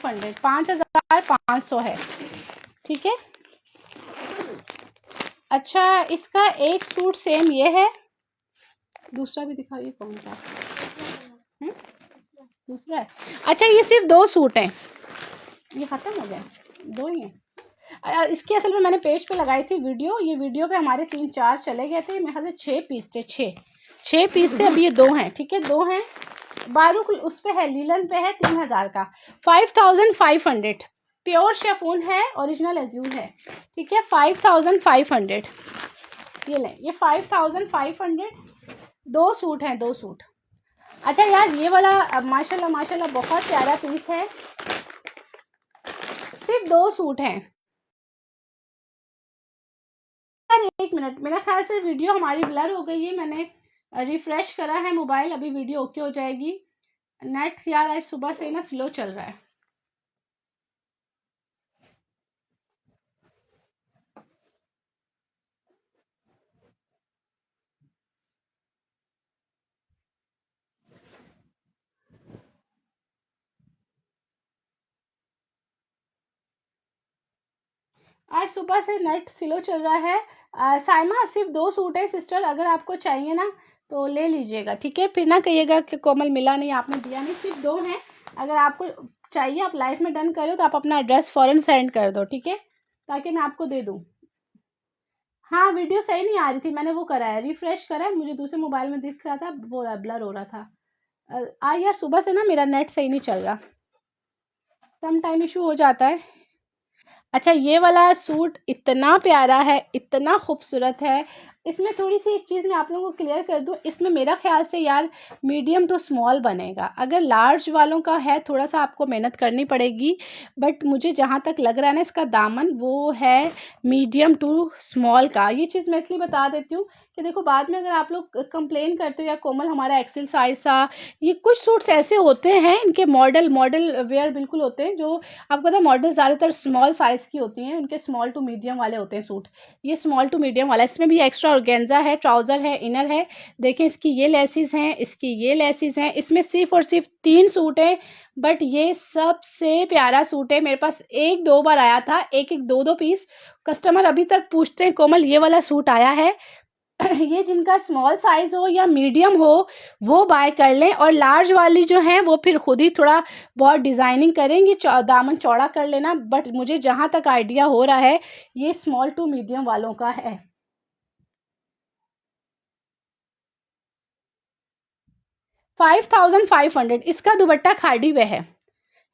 Speaker 1: 5500 है, ठीक है। अच्छा, इसका एक सूट सेम ये है, दूसरा भी दिखाइए कौन सा दूसरा है। अच्छा, ये सिर्फ 2 सूट हैं, ये ख़त्म हो गया, 2 ही हैं। इसकी असल में मैंने पेज पे लगाई थी वीडियो, ये वीडियो पे हमारे 3-4 चले गए थे, मेरे ख्याल से 6 पीस थे, 6 पीस थे, अभी ये 2 हैं, ठीक है, 2 हैं। बारूक उस पे है, लीलन पे है, 3000 का, 5500, प्योर शेफून है, ओरिजिनल एज्यूर है, ठीक है, 5500। ये लें, ये 5500, 2 सूट हैं, 2 सूट। अच्छा यार, ये वाला माशाल्लाह माशाल्लाह बहुत प्यारा पीस है, सिर्फ 2 सूट हैं। यार एक मिनट, मेरा ख्याल से वीडियो हमारी ब्लर हो गई है, मैंने रिफ्रेश करा है मोबाइल, अभी वीडियो ओके हो जाएगी। नेट यार आज सुबह से ना स्लो चल रहा है। आज सुबह से नेट स्लो चल रहा है। साइमा सिर्फ 2 सूट है सिस्टर, अगर आपको चाहिए ना तो ले लीजिएगा, ठीक है, फिर ना कहिएगा कि कोमल मिला नहीं, आपने दिया नहीं, सिर्फ 2 हैं। अगर आपको चाहिए, आप लाइव में डन करो तो आप अपना एड्रेस फ़ौरन सेंड कर दो, ठीक है, ताकि मैं आपको दे दूँ। हाँ, वीडियो सही नहीं आ रही थी, मैंने वो करा है, रिफ्रेश करा है, मुझे दूसरे मोबाइल में दिख रहा था, वो ब्लर हो रहा था। यार सुबह से ना मेरा नेट सही नहीं चल रहा, सम टाइम इशू हो जाता है। अच्छा, ये वाला सूट इतना प्यारा है, इतना खूबसूरत है। इसमें थोड़ी सी एक चीज़ मैं आप लोगों को क्लियर कर दूं, इसमें मेरा ख्याल से यार मीडियम टू स्मॉल बनेगा। अगर लार्ज वालों का है थोड़ा सा आपको मेहनत करनी पड़ेगी, बट मुझे जहाँ तक लग रहा है ना, इसका दामन वो है मीडियम टू स्मॉल का। ये चीज़ मैं इसलिए बता देती हूँ कि देखो बाद में अगर आप लोग कंप्लेन करते हो या कोमल हमारा एक्सेल साइज सा, ये कुछ सूट्स ऐसे होते हैं, इनके मॉडल वेयर बिल्कुल होते हैं, जो आपको पता है मॉडल ज़्यादातर स्मॉल साइज़ की होती हैं, उनके स्मॉल टू मीडियम वाले होते हैं सूट। ये स्मॉल टू मीडियम वाला, इसमें भी एक्स्ट्रा ऑर्गेन्जा है, ट्राउज़र है, इनर है। देखें इसकी ये लेसिस हैं, इसकी ये लेसिस हैं। इसमें सिर्फ और सिर्फ 3 सूट हैं, बट ये सबसे प्यारा सूट है। मेरे पास 1-2 बार आया था, 1-1 2-2 पीस। कस्टमर अभी तक पूछते हैं कोमल ये वाला सूट आया है। ये जिनका स्मॉल साइज हो या मीडियम हो वो बाय कर लें, और लार्ज वाली जो हैं वो फिर खुद ही थोड़ा बहुत डिज़ाइनिंग करेंगी, दामन चौड़ा कर लेना। बट मुझे जहाँ तक आइडिया हो रहा है ये स्मॉल टू मीडियम वालों का है। 5500। इसका दुपट्टा खादी हुआ है,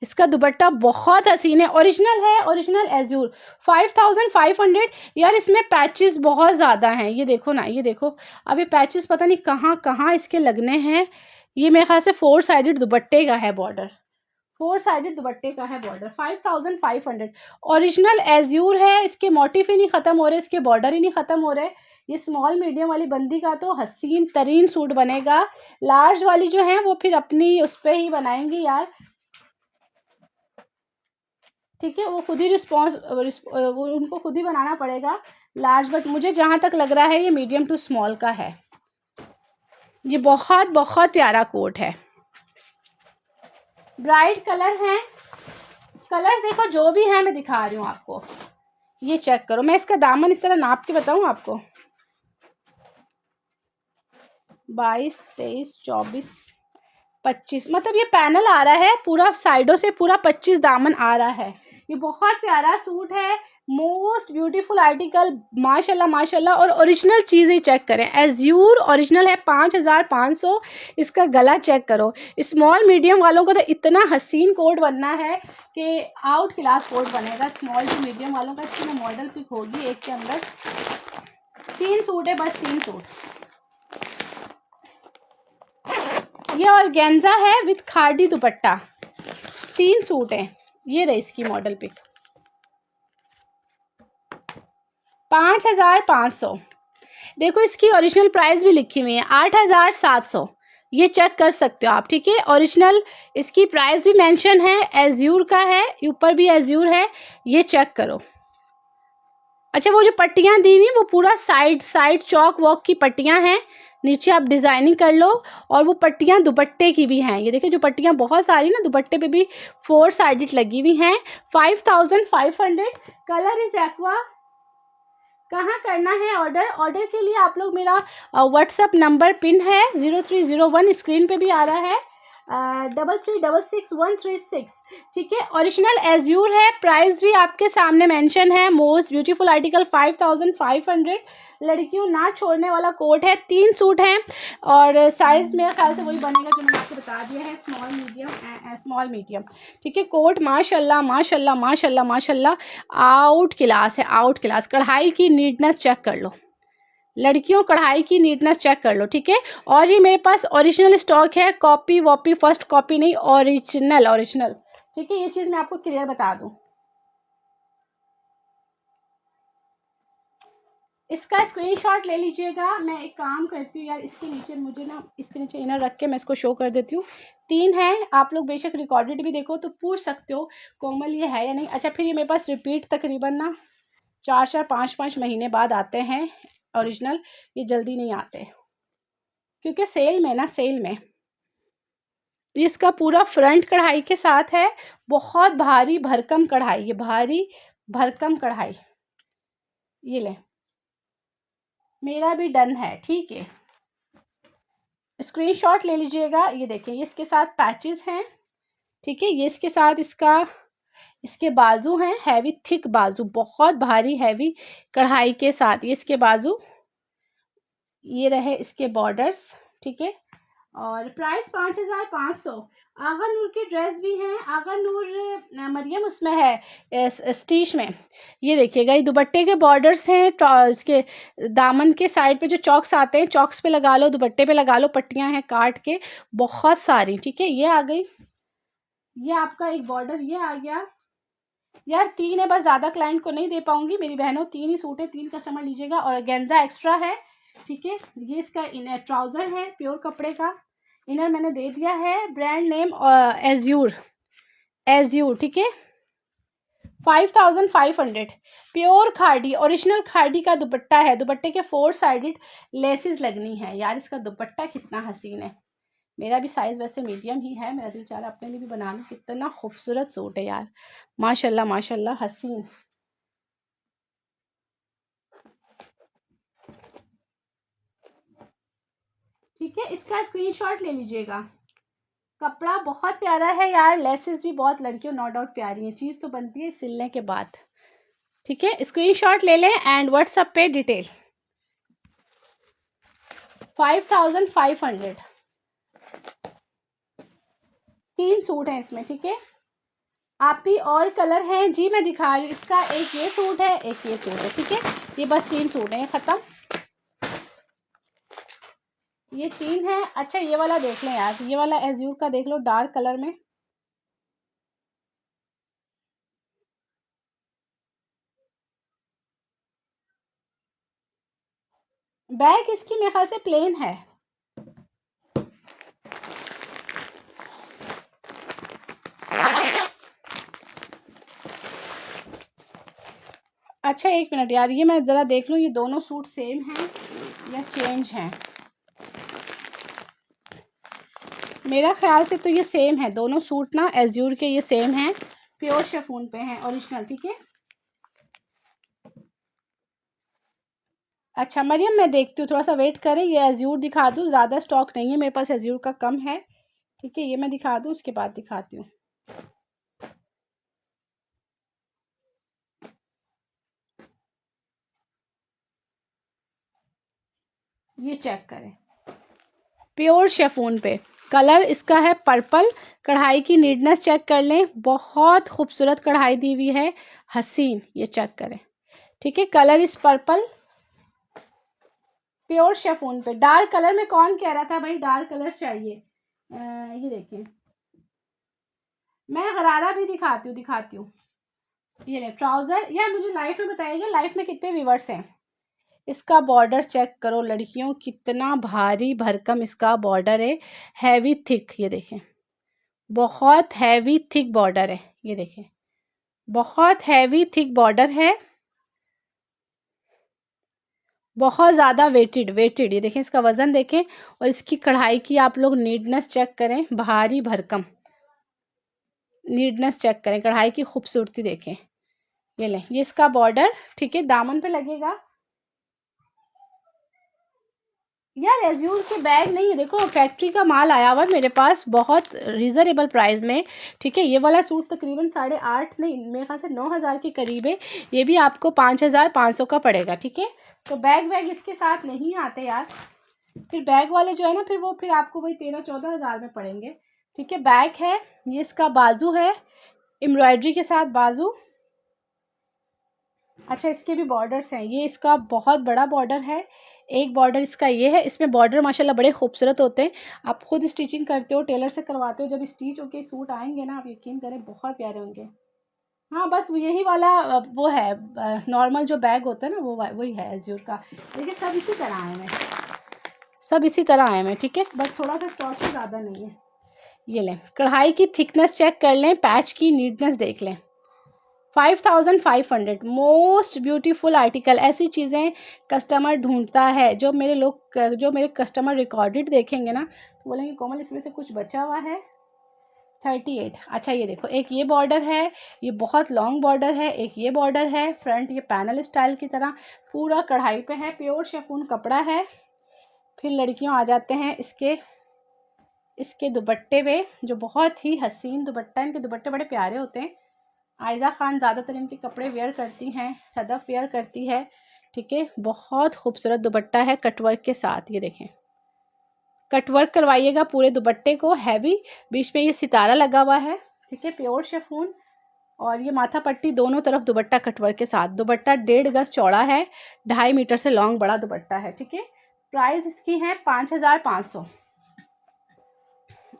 Speaker 1: इसका दुपट्टा बहुत हसीन है, ओरिजिनल है, ओरिजिनल एज्यूर। 5500। यार इसमें पैचेस बहुत ज़्यादा हैं, ये देखो ना, ये देखो, अभी पैचेस पता नहीं कहाँ कहाँ इसके लगने हैं। ये मेरे ख्याल से 4 साइडेड दुपट्टे का है बॉर्डर, 4 साइडेड दुपट्टे का है बॉर्डर। 5500 ओरिजिनल एज्यूर है, इसके मोटिफ ही नहीं ख़त्म हो रहे, इसके बॉर्डर ही नहीं ख़त्म हो रहे। ये स्मॉल मीडियम वाली बंदी का तो हसीन तरीन सूट बनेगा। लार्ज वाली जो है वो फिर अपनी उस पर ही बनाएंगी यार, ठीक है, वो खुद ही वो उनको खुद ही बनाना पड़ेगा लार्ज। बट मुझे जहाँ तक लग रहा है ये मीडियम टू स्मॉल का है। ये बहुत बहुत प्यारा कोट है, ब्राइट कलर हैं। कलर देखो जो भी है मैं दिखा रही हूँ आपको, ये चेक करो। मैं इसका दामन इस तरह नाप के बताऊँ आपको, 22, 23, 24, 25, मतलब ये पैनल आ रहा है पूरा, साइडों से पूरा 25 दामन आ रहा है। ये बहुत प्यारा सूट है, मोस्ट ब्यूटीफुल आर्टिकल, माशाल्लाह माशाल्लाह। और ओरिजिनल चीज़ें चेक करें, एज्यूर ओरिजिनल है, 5500। इसका गला चेक करो। स्मॉल मीडियम वालों को तो इतना हसीन कोट बनना है कि आउट क्लास कोट बनेगा। स्मॉल टू मीडियम वालों का इसमें मॉडल पिक होगी एक के अंदर। 3 सूट है, बस 3 सूट। ये ऑर्गेन्जा है विथ खादी दुपट्टा, 3 सूट है। ये रही इसकी मॉडल पिक, 5500। देखो इसकी ओरिजिनल प्राइस भी लिखी हुई है 8700, ये चेक कर सकते हो आप, ठीक है। ओरिजिनल इसकी प्राइस भी मेंशन है, एज्यूर का है, ऊपर भी एज्यूर है, ये चेक करो। अच्छा, वो जो पट्टियां दी हुई वो पूरा साइड चौक वॉक की पट्टियां हैं, नीचे आप डिज़ाइनिंग कर लो। और वो पट्टियां दुपट्टे की भी हैं, ये देखिए जो पट्टियां बहुत सारी ना दुपट्टे पे भी 4 साइडेड लगी हुई हैं। 5500। Colour is aqua. कहाँ करना है ऑर्डर? ऑर्डर के लिए आप लोग मेरा व्हाट्सअप नंबर पिन है 0301, स्क्रीन पे भी आ रहा है, 33666136, ठीक है। ओरिजिनल एज्यूर है, प्राइस भी आपके सामने मेंशन है। Most beautiful article 5500। लड़कियों ना छोड़ने वाला कोट है, 3 सूट हैं और साइज मेरे ख्याल से वही बनेगा जो मैंने आपको बता दिया है, स्मॉल मीडियम स्मॉल मीडियम, ठीक है। कोट माशाल्लाह माशाल्लाह माशाल्लाह माशाल्लाह आउट क्लास है, आउट क्लास। कढ़ाई की नीटनेस चेक कर लो लड़कियों, कढ़ाई की नीटनेस चेक कर लो, ठीक है। और ये मेरे पास ओरिजिनल स्टॉक है, कॉपी वॉपी फर्स्ट कॉपी नहीं, ओरिजिनल, ठीक है। ये चीज़ मैं आपको क्लियर बता दूं। इसका स्क्रीनशॉट ले लीजिएगा। मैं एक काम करती हूँ यार, इसके नीचे मुझे ना, इसके नीचे इनर रख के मैं इसको शो कर देती हूँ। 3 है, आप लोग बेशक रिकॉर्डेड भी देखो तो पूछ सकते हो कोमल ये है या नहीं। अच्छा, फिर ये मेरे पास रिपीट तकरीबन ना 4 5 महीने बाद आते हैं ओरिजिनल, ये जल्दी नहीं आते क्योंकि सेल में ना, सेल में। इसका पूरा फ्रंट कढ़ाई के साथ है, बहुत भारी भरकम कढ़ाई, ये भारी भरकम कढ़ाई। ये ले, मेरा भी डन है, ठीक है। स्क्रीनशॉट ले लीजिएगा। ये देखिए, ये इसके साथ पैचेस हैं, ठीक है। ये इसके साथ इसके बाजू हैं, हैवी थिक बाजू, बहुत भारी हैवी कढ़ाई के साथ। ये इसके बाजू, ये रहे इसके बॉर्डर्स, ठीक है। और प्राइस 5500। आगा नूर की ड्रेस भी हैं, आगा नूर मरियम उसमें है स्टीच में। ये देखिएगा, ये दुपट्टे के बॉर्डर्स हैं, इसके दामन के साइड पे जो चॉक्स आते हैं, चॉक्स पे लगा लो, दुपट्टे पे लगा लो, पट्टियां हैं काट के बहुत सारी, ठीक है। ये आ गई, ये आपका एक बॉर्डर ये आ गया। यार 3 है बस, ज़्यादा क्लाइंट को नहीं दे पाऊंगी मेरी बहनों, 3 ही सूट है, 3 कस्टमर लीजिएगा। और गेंजा एक्स्ट्रा है, ठीक है। ये इसका इनर ट्राउज़र है प्योर कपड़े का, इनर मैंने दे दिया है, ब्रांड नेम एज्यूर, ठीक है। 5500। प्योर खादी, ओरिजिनल खादी का दुपट्टा है, दुपट्टे के 4 साइडेड लेसेस लगनी है। यार इसका दुपट्टा कितना हसीन है। मेरा भी साइज़ वैसे मीडियम ही है, मेरा दिल चाह रहा अपने लिए भी बना लूँ। कितना खूबसूरत सूट है यार, माशाल्लाह माशाल्लाह, हसीन। ठीक है, इसका स्क्रीनशॉट ले लीजिएगा। कपड़ा बहुत प्यारा है यार, लेसेस भी बहुत, लड़कियों नो डाउट प्यारी है, चीज़ तो बनती है सिलने के बाद, ठीक है। स्क्रीनशॉट ले लें एंड व्हाट्सएप पे डिटेल। 5500। 3 सूट हैं इसमें, ठीक है। आप भी और कलर हैं जी, मैं दिखा रही हूँ। इसका एक ये सूट है, एक ये सूट है, ठीक है। ये बस 3 सूट हैं, ख़त्म। ये 3 है। अच्छा, ये वाला देख लें यार, ये वाला एज्यूर का देख लो, डार्क कलर में। बैक इसकी मेरे ख्याल से प्लेन है। अच्छा, एक मिनट यार, ये मैं ज़रा देख लूँ, ये दोनों सूट सेम हैं या चेंज हैं। मेरा ख्याल से तो ये सेम है, दोनों सूट ना एज्यूर के ये सेम हैं, प्योर शिफॉन पे हैं, ओरिजिनल, ठीक है। अच्छा मरियम, मैं देखती हूँ, थोड़ा सा वेट करें, ये एज्यूर दिखा दूँ, ज़्यादा स्टॉक नहीं है मेरे पास, एज्यूर का कम है। ठीक है, ये मैं दिखा दूँ, उसके बाद दिखाती हूँ। ये चेक करें, प्योर शेफून पे, कलर इसका है पर्पल। कढ़ाई की नीटनेस चेक कर लें, बहुत खूबसूरत कढ़ाई दी हुई है, हसीन। ये चेक करें, ठीक है, कलर इस पर्पल, प्योर शेफून पे। डार्क कलर में कौन कह रहा था भाई डार्क कलर चाहिए? ये देखिए, मैं गरारा भी दिखाती हूँ। ये ले ट्राउजर, या मुझे लाइफ में बताइएगा, लाइफ में कितने व्यूवर्स हैं। इसका बॉर्डर चेक करो लड़कियों, कितना भारी भरकम इसका बॉर्डर है, हैवी थिक। ये देखें, बहुत हैवी थिक बॉर्डर है, ये देखें, बहुत हैवी थिक बॉर्डर है, बहुत ज़्यादा वेटेड। ये देखें, इसका वज़न देखें, और इसकी कढ़ाई की आप लोग नीटनेस चेक करें, भारी भरकम नीटनेस चेक करें, कढ़ाई की खूबसूरती देखें। ये लें, ये इसका बॉर्डर, ठीक है, दामन पे लगेगा। यार एज्यूर के बैग नहीं है, देखो फैक्ट्री का माल आया हुआ है मेरे पास, बहुत रिजनेबल प्राइस में। ठीक है, ये वाला सूट तकरीबन 8.5 नहीं, मेरे ख्याल से 9,000 के करीब है, ये भी आपको 5,500 का पड़ेगा। ठीक है, तो बैग इसके साथ नहीं आते यार, फिर बैग वाले जो है ना, फिर आपको वही 13-14 हज़ार में पड़ेंगे। ठीक है, बैग है, ये इसका बाजू है, एम्ब्रॉयडरी के साथ बाजू। अच्छा, इसके भी बॉर्डर्स हैं, ये इसका बहुत बड़ा बॉर्डर है, एक बॉर्डर इसका ये है, इसमें बॉर्डर माशाल्लाह बड़े खूबसूरत होते हैं। आप खुद स्टिचिंग करते हो, टेलर से करवाते हो, जब स्टिच होके सूट आएंगे ना, आप यकीन करें बहुत प्यारे होंगे। हाँ बस यही वाला वो है, नॉर्मल जो बैग होता है ना, वो वही है एज्यूर का। देखिए सब इसी तरह आए हैं, सब इसी तरह आए हैं। ठीक है, बस थोड़ा सा स्टॉक तो ज़्यादा नहीं है। ये लें, कढ़ाई की थिकनेस चेक कर लें, पैच की नीटनेस देख लें। 5,500, मोस्ट ब्यूटीफुल आर्टिकल। ऐसी चीज़ें कस्टमर ढूंढता है, जो मेरे कस्टमर रिकॉर्डेड देखेंगे ना, तो बोलेंगे कोमल इसमें से कुछ बचा हुआ है। 38। अच्छा ये देखो, एक ये बॉर्डर है, ये बहुत लॉन्ग बॉर्डर है, एक ये बॉर्डर है फ्रंट, ये पैनल स्टाइल की तरह पूरा कढ़ाई पे है, प्योर शेफून कपड़ा है। फिर लड़कियों आ जाते हैं इसके दुपट्टे पे, जो बहुत ही हसीन दुपट्टा, इनके दुपट्टे बड़े प्यारे होते हैं। आयज़ा ख़ान ज़्यादातर इनके कपड़े वेयर करती हैं, सदफ़ वेयर करती है। ठीक है, बहुत खूबसूरत दुपट्टा है कटवर्क के साथ। ये देखें, कटवर्क करवाइएगा पूरे दुपट्टे को, हैवी, बीच में ये सितारा लगा हुआ है। ठीक है, प्योर शेफून, और ये माथा पट्टी दोनों तरफ दुपट्टा कटवर्क के साथ। दुपट्टा 1.5 गज चौड़ा है, 2.5 मीटर से लॉन्ग बड़ा दुपट्टा है। ठीक है, प्राइस इसकी है 5,500।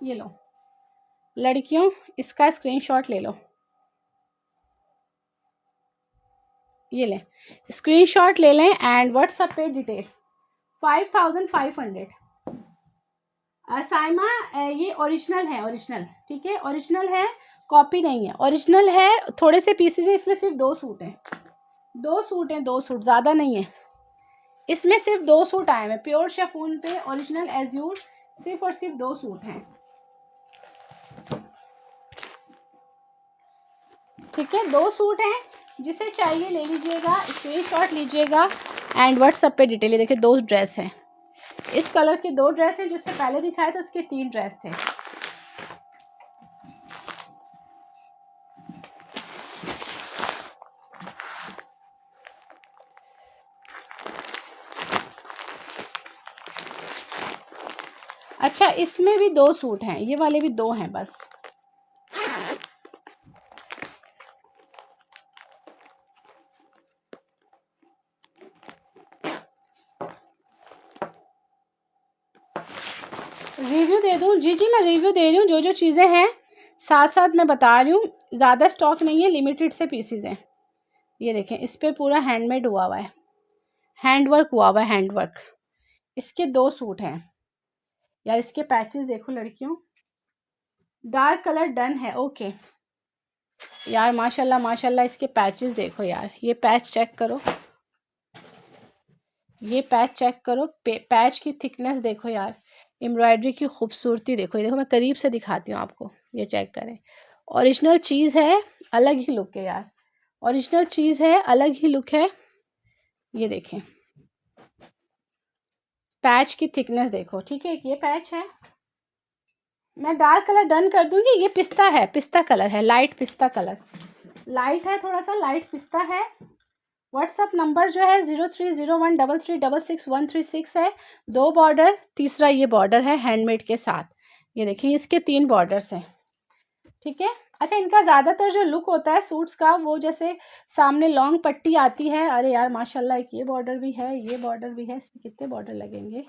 Speaker 1: ये लो लड़कियों, इसका स्क्रीनशॉट ले लो, ये लें, स्क्रीनशॉट ले लें एंड व्हाट्सएप पे डिटेल। 5,500। साइमा, ये ओरिजिनल है, ओरिजिनल। ठीक है, ओरिजिनल है, कॉपी नहीं है, ओरिजिनल है। थोड़े से पीसेज है, इसमें सिर्फ 2 सूट हैं, 2 सूट हैं, 2 सूट, ज़्यादा नहीं है। इसमें सिर्फ 2 सूट आए हैं, प्योर शेफून पे ओरिजिनल एज्यूर, सिर्फ और सिर्फ 2 सूट हैं। ठीक है, 2 सूट हैं, जिसे चाहिए ले लीजिएगा, स्क्रीनशॉट लीजिएगा एंड व्हाट्सएप पे डिटेल। देखिए 2 ड्रेस हैं, इस कलर के 2 ड्रेस हैं, जिससे पहले दिखाया था उसके 3 ड्रेस थे। अच्छा, इसमें भी 2 सूट हैं, ये वाले भी 2 हैं बस। रिव्यू दे दूं? जी जी, मैं रिव्यू दे रही हूँ, जो जो चीज़ें हैं साथ साथ मैं बता रही हूँ। ज़्यादा स्टॉक नहीं है, लिमिटेड से पीसीज हैं। ये देखें, इस पर पूरा हैंडमेड हुआ हुआ है, हैंडवर्क हुआ हुआ है, हैंडवर्क। इसके 2 सूट हैं यार, इसके पैचेस देखो लड़कियों, डार्क कलर डन है, ओके यार, माशाल्लाह माशाल्लाह। इसके पैचेस देखो यार, ये पैच चेक करो, ये पैच चेक करो, पैच की थिकनेस देखो यार, एम्ब्रॉयडरी की खूबसूरती देखो। ये देखो, मैं करीब से दिखाती हूँ आपको, ये चेक करें, ओरिजिनल चीज़ है, अलग ही लुक है यार, ओरिजिनल चीज़ है, अलग ही लुक है। ये देखें, पैच की थिकनेस देखो, ठीक है। ये पैच है, मैं डार्क कलर डन कर दूंगी। ये पिस्ता है, पिस्ता कलर है, लाइट पिस्ता कलर, लाइट है, थोड़ा सा लाइट पिस्ता है। व्हाट्सअप नंबर जो है 030133666136 है। 2 बॉर्डर, तीसरा ये बॉर्डर है हैंडमेड के साथ। ये देखिए इसके 3 बॉर्डर्स हैं, ठीक है। अच्छा, इनका ज़्यादातर जो लुक होता है सूट्स का, वो जैसे सामने लॉन्ग पट्टी आती है। अरे यार माशाल्लाह, एक ये बॉर्डर भी है, ये बॉर्डर भी है। इसमें कितने बॉर्डर लगेंगे?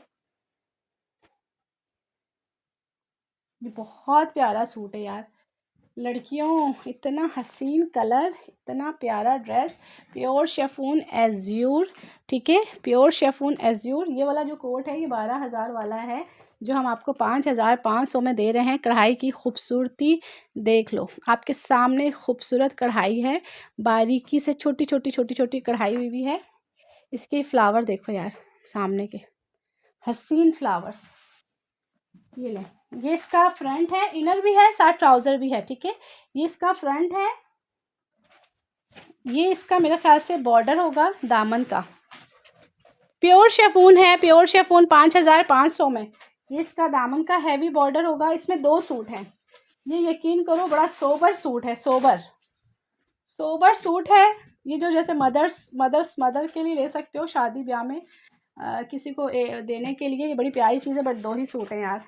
Speaker 1: ये बहुत प्यारा सूट है यार लड़कियों, इतना हसीन कलर, इतना प्यारा ड्रेस, प्योर शेफून एज्यूर, ठीक है, प्योर शेफून एज्यूर। ये वाला जो कोट है ये 12,000 वाला है, जो हम आपको 5,500 में दे रहे हैं। कढ़ाई की खूबसूरती देख लो, आपके सामने खूबसूरत कढ़ाई है, बारीकी से छोटी छोटी छोटी छोटी कढ़ाई हुई भी है। इसके फ्लावर देखो यार, सामने के हसीन फ्लावर्स। ये ले, ये इसका फ्रंट है, इनर भी है, साथ ट्राउजर भी है, ठीक है। ये इसका फ्रंट है, ये इसका मेरे ख्याल से बॉर्डर होगा दामन का। प्योर शेफून है, प्योर शेफून 5,500 में। ये इसका दामन का हैवी बॉर्डर होगा। इसमें 2 सूट हैं। ये यकीन करो बड़ा सोबर सूट है, सोबर सोबर सूट है। ये जो जैसे मदर के लिए ले सकते हो शादी ब्याह में, किसी को देने के लिए। ये बड़ी प्यारी चीज़ है, बट 2 ही सूट हैं यार।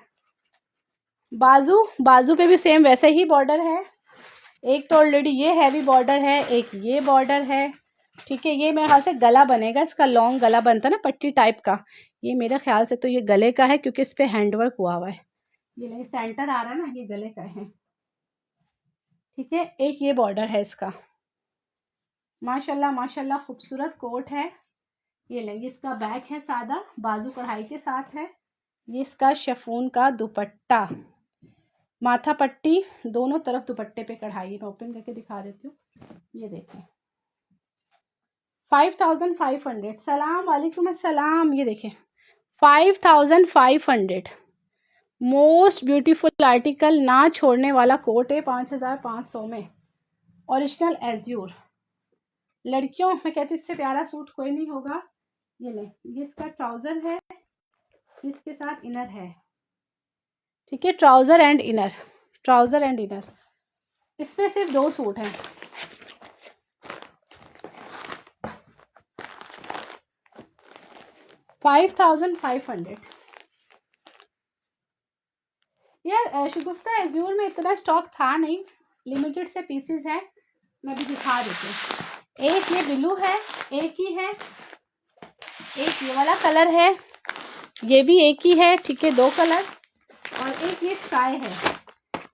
Speaker 1: बाजू पे भी सेम वैसे ही बॉर्डर है। एक तो ऑलरेडी ये हैवी बॉर्डर है, एक ये बॉर्डर है, ठीक है। ये मेरे ख्याल से गला बनेगा इसका, लॉन्ग गला बनता है ना पट्टी टाइप का। ये मेरे ख्याल से तो ये गले का है, क्योंकि इस पे हैंडवर्क हुआ हुआ है। ये नहीं सेंटर आ रहा है ना, ये गले का है, ठीक है। एक ये बॉर्डर है इसका। माशाल्लाह माशाल्लाह खूबसूरत कोट है। ये लेंगे, इसका बैक है सादा, बाजू कढ़ाई के साथ है। ये इसका शिफॉन का दुपट्टा, माथा पट्टी, दोनों तरफ दुपट्टे पे कढ़ाई है। मैं ओपन करके दिखा देती हूँ। ये देखें 5,500। सलाम वालेकुम अस्सलाम। ये देखें 5,500। मोस्ट ब्यूटीफुल आर्टिकल, ना छोड़ने वाला कोट है 5,500 में, ओरिजिनल एज्यूर। लड़कियों मैं कहती हूँ इससे प्यारा सूट कोई नहीं होगा। ये ले, ये इसका ट्राउजर है, इसके साथ इनर है, ठीक है। Trouser and inner, trouser and inner. इसमें सिर्फ 2 सूट हैं। $5,500 यार। शगुफ्ता एज्यूर में इतना स्टॉक था नहीं, लिमिटेड से पीसेस हैं। मैं भी दिखा देती हूँ। एक ये ब्लू है, एक ही है। एक ये वाला कलर है, ये भी एक ही है, ठीक है, 2 कलर। और एक ये स्काई है,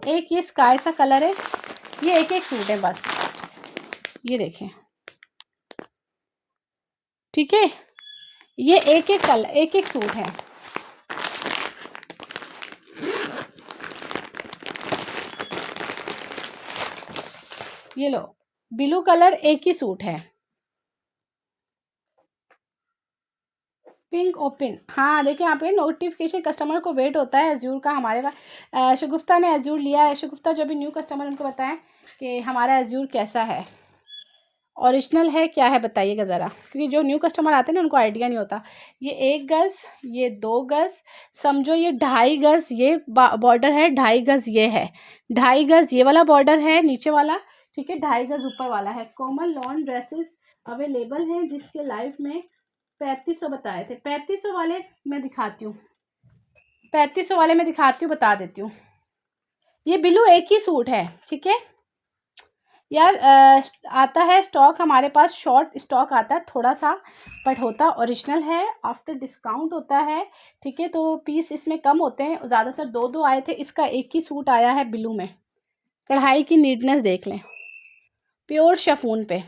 Speaker 1: एक ये स्काई सा कलर है। ये एक एक सूट है बस, ये देखें, ठीक है। ये एक एक कलर, एक एक सूट है। ये लो, ब्लू कलर, एक ही सूट है। पिंक ओपन, हाँ देखिए यहाँ पे नोटिफिकेशन कस्टमर को वेट होता है एज्यूर का हमारे पास। शगुफ्ता ने एज्यूर लिया है। शगुफ्ता जो भी न्यू कस्टमर उनको बताएं कि हमारा एज्यूर कैसा है, ओरिजिनल है क्या है, बताइएगा ज़रा, क्योंकि जो न्यू कस्टमर आते हैं ना उनको आइडिया नहीं होता। ये 1 गज़, ये 2 गज़, समझो ये 2.5 गज़ ये बॉर्डर है, 2.5 गज़ ये है, 2.5 गज़ ये वाला बॉर्डर है नीचे वाला, ठीक है। 2.5 गज़ ऊपर वाला है। कॉमन लॉन ड्रेसेस अवेलेबल हैं, जिसके लाइफ में 3500 बताए थे। 3500 वाले मैं दिखाती हूँ, 3500 वाले मैं दिखाती हूँ, बता देती हूँ। ये ब्लू एक ही सूट है, ठीक है यार। आता है स्टॉक हमारे पास, शॉर्ट स्टॉक आता है थोड़ा सा, बट होता ओरिजिनल है, आफ्टर डिस्काउंट होता है, ठीक है। तो पीस इसमें कम होते हैं, ज़्यादातर 2 आए थे। इसका एक ही सूट आया है ब्लू में। कढ़ाई की नीटनेस देख लें, प्योर शेफून पे।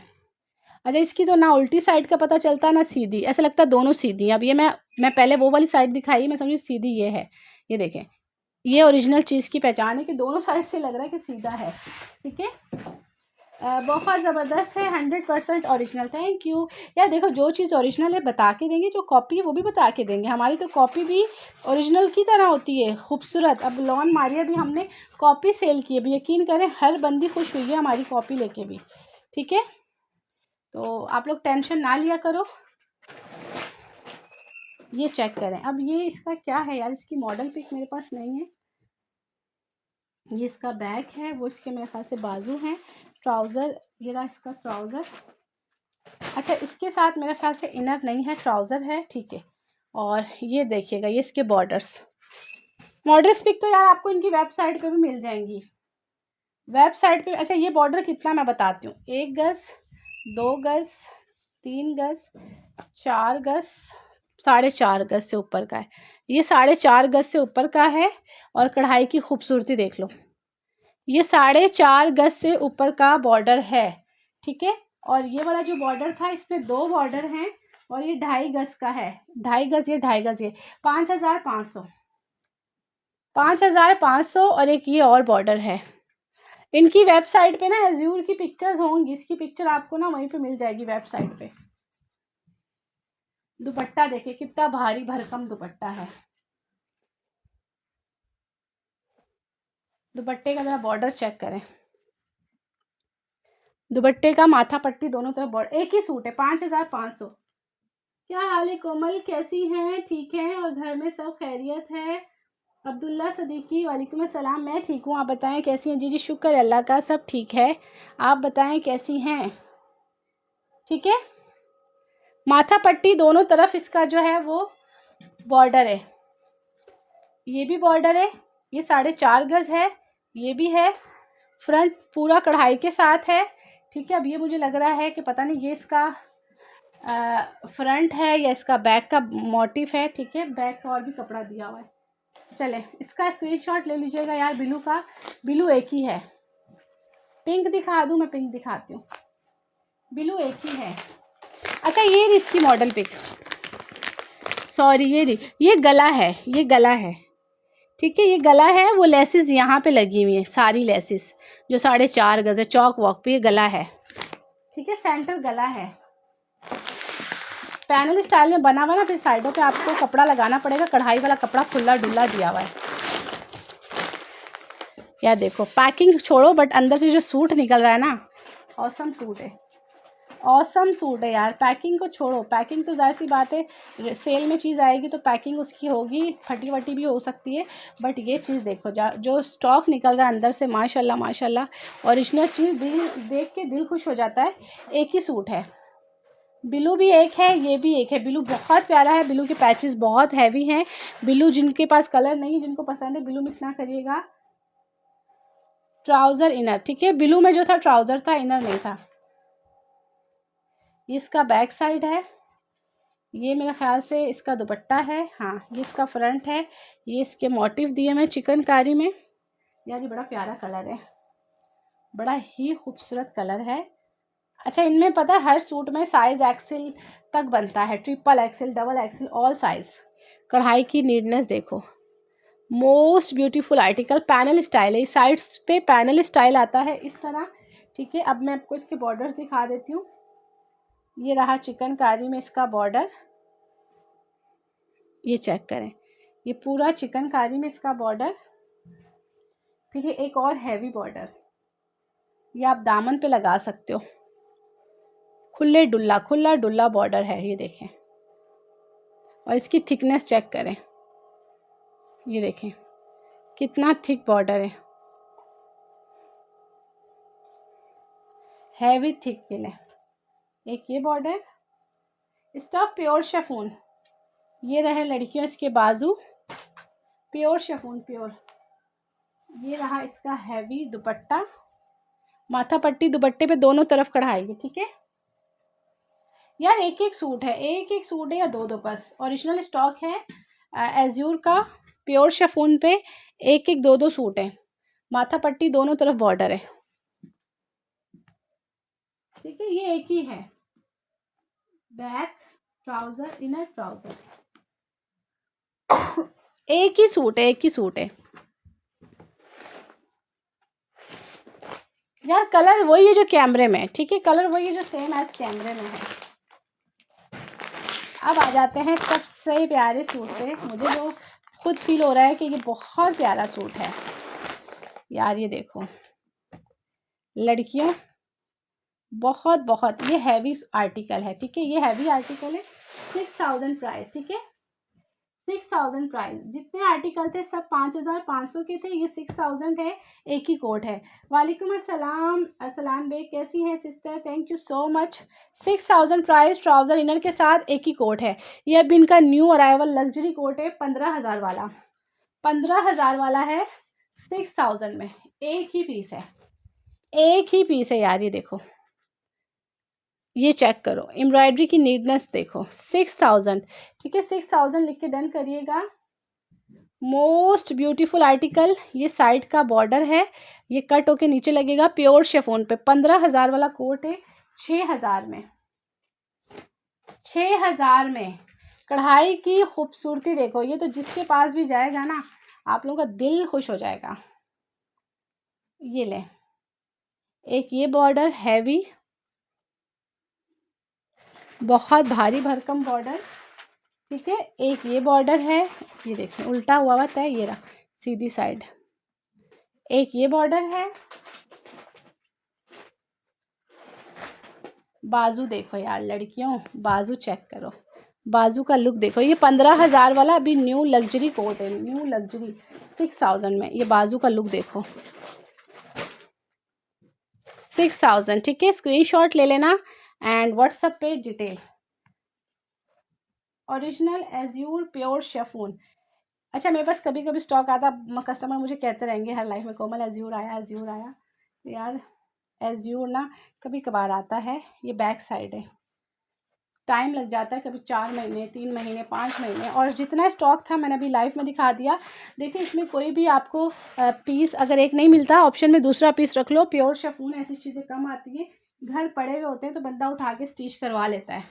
Speaker 1: अच्छा, इसकी तो ना उल्टी साइड का पता चलता ना सीधी, ऐसा लगता है दोनों सीधी। अब ये मैं पहले वो वाली साइड दिखाई, मैं समझी सीधी ये है। ये देखें, ये ओरिजिनल चीज़ की पहचान है कि दोनों साइड से लग रहा है कि सीधा है, ठीक है। बहुत ज़बरदस्त है, 100% ओरिजिनल। थैंक यू यार। देखो जो चीज़ ओरिजिनल है बता के देंगे, जो कॉपी है वो भी बता के देंगे। हमारी तो कॉपी भी ओरिजिनल की तरह होती है, खूबसूरत। अब लॉन मारिया भी हमने कॉपी सेल की है, अब यकीन करें हर बंदी खुश हुई है हमारी कॉपी लेके भी, ठीक है। तो आप लोग टेंशन ना लिया करो। ये चेक करें। अब ये इसका क्या है यार, इसकी मॉडल पिक मेरे पास नहीं है। ये इसका बैक है, वो इसके मेरे ख्याल से बाजू हैं। ट्राउज़र, ये रहा इसका ट्राउज़र। अच्छा, इसके साथ मेरे ख्याल से इनर नहीं है, ट्राउज़र है, ठीक है। और ये देखिएगा, ये इसके बॉर्डर्स, मॉडल्स पिक तो यार आपको इनकी वेबसाइट पे भी मिल जाएंगी, वेबसाइट पे। अच्छा, ये बॉर्डर कितना मैं बताती हूँ, 1 गज, 2 गज, 3 गज, 4 गज, 4.5 गज से ऊपर का है। ये 4.5 गज से ऊपर का है। और कढ़ाई की खूबसूरती देख लो, ये 4.5 गज से ऊपर का बॉर्डर है, ठीक है। और ये वाला जो बॉर्डर था, इसमें 2 बॉर्डर हैं। और ये 2.5 गज का है, 2.5 गज, ये 2.5 गज, ये 5,500, 5,500। और एक ये और बॉर्डर है। इनकी वेबसाइट पे ना एज्यूर की पिक्चर्स होंगी, इसकी पिक्चर आपको ना वहीं पे मिल जाएगी वेबसाइट पे। दुपट्टा देखिए कितना भारी भरकम दुपट्टा है। दुपट्टे का जरा बॉर्डर चेक करें, दुपट्टे का माथा पट्टी दोनों तरफ बॉर्डर, एक ही सूट है, 5,500। क्या हाल है कोमल, कैसी हैं? ठीक है, और घर में सब खैरियत है? अब्दुल्ला सदीकी, वालेकुम अस्सलाम, मैं ठीक हूँ, आप बताएं कैसी हैं? जी जी, शुक्र अल्लाह का, सब ठीक है। आप बताएं कैसी हैं? ठीक है। माथा पट्टी दोनों तरफ इसका जो है वो बॉर्डर है, ये भी बॉर्डर है, ये 4.5 गज है, ये भी है। फ्रंट पूरा कढ़ाई के साथ है, ठीक है। अब ये मुझे लग रहा है कि पता नहीं ये इसका फ्रंट है या इसका बैक का मोटिफ है, ठीक है। बैक का और भी कपड़ा दिया हुआ है। चले, इसका स्क्रीनशॉट ले लीजिएगा यार। ब्लू का, ब्लू एक ही है। पिंक दिखा दूं? मैं पिंक दिखाती हूँ, ब्लू एक ही है। अच्छा, ये रही इसकी मॉडल पिक, सॉरी, ये रही, ये गला है, ये गला है, ठीक है। ये गला है, वो लेसिस यहाँ पे लगी हुई है, सारी लेसिस जो 4.5 गज है, चौक वॉक पे ये गला है, ठीक है। सेंटर गला है, पैनल स्टाइल में बना हुआ ना, फिर साइडों पे आपको कपड़ा लगाना पड़ेगा, कढ़ाई वाला कपड़ा खुला डुल्ला दिया हुआ है। यार देखो, पैकिंग छोड़ो, बट अंदर से जो सूट निकल रहा है ना, ऑसम सूट है, ऑसम सूट है यार। पैकिंग को छोड़ो, पैकिंग तो जाहिर सी बात है, सेल में चीज़ आएगी तो पैकिंग उसकी होगी, फटी वटी भी हो सकती है। बट ये चीज़ देखो, जो स्टॉक निकल रहा है अंदर से, माशाल्लाह माशाल्लाह, ओरिजिनल चीज़ दिल देख के दिल खुश हो जाता है। एक ही सूट है, ब्लू भी एक है, ये भी एक है। ब्लू बहुत प्यारा है, ब्लू के पैचेस बहुत हैवी हैं। ब्लू जिनके पास कलर नहीं, जिनको पसंद है, ब्लू मिस ना करिएगा। ट्राउज़र इनर, ठीक है। ब्लू में जो था ट्राउज़र था, इनर नहीं था। ये इसका बैक साइड है, ये मेरे ख्याल से इसका दुपट्टा है, हाँ ये इसका फ्रंट है। ये इसके मोटिव दिए मैं चिकनकारी में। यार ये बड़ा प्यारा कलर है, बड़ा ही खूबसूरत कलर है। अच्छा, इनमें पता है हर सूट में साइज एक्सेल तक बनता है, triple XL, double XL, all size. कढ़ाई की नीटनेस देखो, most beautiful article. Panel style है, इस साइड्स पे पैनल स्टाइल आता है इस तरह, ठीक है। अब मैं आपको इसके बॉर्डर्स दिखा देती हूँ। ये रहा चिकनकारी में इसका बॉर्डर, ये चेक करें, ये पूरा चिकनकारी में इसका बॉर्डर। फिर ये एक और हैवी बॉर्डर, ये आप दामन पे लगा सकते हो, खुला डुल्ला बॉर्डर है, ये देखें। और इसकी थिकनेस चेक करें, ये देखें कितना थिक बॉर्डर है, हैवी थिक पिल है। एक ये बॉर्डर, स्टफ प्योर शिफॉन, ये रहे लड़कियों इसके बाजू, प्योर शिफॉन प्योर। ये रहा इसका हैवी दुपट्टा, माथा पट्टी दुपट्टे पे दोनों तरफ कढ़ाई है, ठीक है। यार एक एक सूट है, एक एक सूट है या दो दो बस, ओरिजिनल स्टॉक है एज्यूर का, प्योर शिफॉन पे एक एक दो दो सूट है, माथा पट्टी दोनों तरफ बॉर्डर है, ठीक है। ये एक ही है, बैक ट्राउजर, इनर ट्राउजर, एक ही सूट है, एक ही सूट है यार। कलर वही है जो कैमरे में, ठीक है, कलर वही है जो सेम एज कैमरे में है। अब आ जाते हैं सबसे प्यारे सूट पे। मुझे जो खुद फील हो रहा है कि ये बहुत प्यारा सूट है यार। ये देखो लड़कियों, बहुत बहुत ये हैवी आर्टिकल है, ठीक है। ये हैवी आर्टिकल है, 6,000 प्राइस, ठीक है। 6000 प्राइस। जितने आर्टिकल थे सब 5500 के थे, ये 6000 है, एक ही कोट है। वालेकुम अस्सलाम, अरसलान बेग कैसी हैं sister, thank you so much. 6000 price, trouser inner के साथ एक ही कोट है। ये अब इनका न्यू अराइवल लग्जरी कोट है, 15000 वाला, 15000 वाला है 6000 में। एक ही पीस है, एक ही पीस है यार। ये देखो, ये चेक करो, एम्ब्रॉयडरी की नीटनेस देखो। 6000, ठीक है, 6000 लिख के डन करिएगा। Most beautiful article. ये साइड का बॉर्डर है, ये कट होके नीचे लगेगा, प्योर शेफोन पे। 15000 वाला कोट है 6000 में, 6000 में। कढ़ाई की खूबसूरती देखो, ये तो जिसके पास भी जाएगा ना, आप लोगों का दिल खुश हो जाएगा। ये ले, एक ये बॉर्डर हैवी, बहुत भारी भरकम बॉर्डर, ठीक है। एक ये बॉर्डर है, ये देखिए उल्टा हुआ है, ये रहा सीधी साइड। एक ये बॉर्डर है, बाजू देखो यार लड़कियों, बाजू चेक करो, बाजू का लुक देखो। ये 15000 वाला अभी न्यू लग्जरी कोट है, न्यू लग्जरी 6000 में। ये बाजू का लुक देखो, 6000, ठीक है। स्क्रीनशॉट ले लेना एंड व्हाट्सएप पे detail. Original Azure pure chiffon. अच्छा, मेरे पास कभी कभी स्टॉक आता, कस्टमर मुझे कहते रहेंगे हर लाइफ में, कोमल एज्यूर आया, एज्यूर आया। यार एज्यूर ना कभी कभार आता है, ये बैक साइड है, टाइम लग जाता है, कभी 4 महीने, 3 महीने, 5 महीने। और जितना स्टॉक था मैंने अभी लाइव में दिखा दिया। देखिए इसमें कोई भी आपको पीस अगर एक नहीं मिलता, ऑप्शन में दूसरा पीस रख लो। प्योर शेफून ऐसी चीज़ें कम आती हैं, घर पड़े हुए होते हैं तो बंदा उठा के स्टिच करवा लेता है।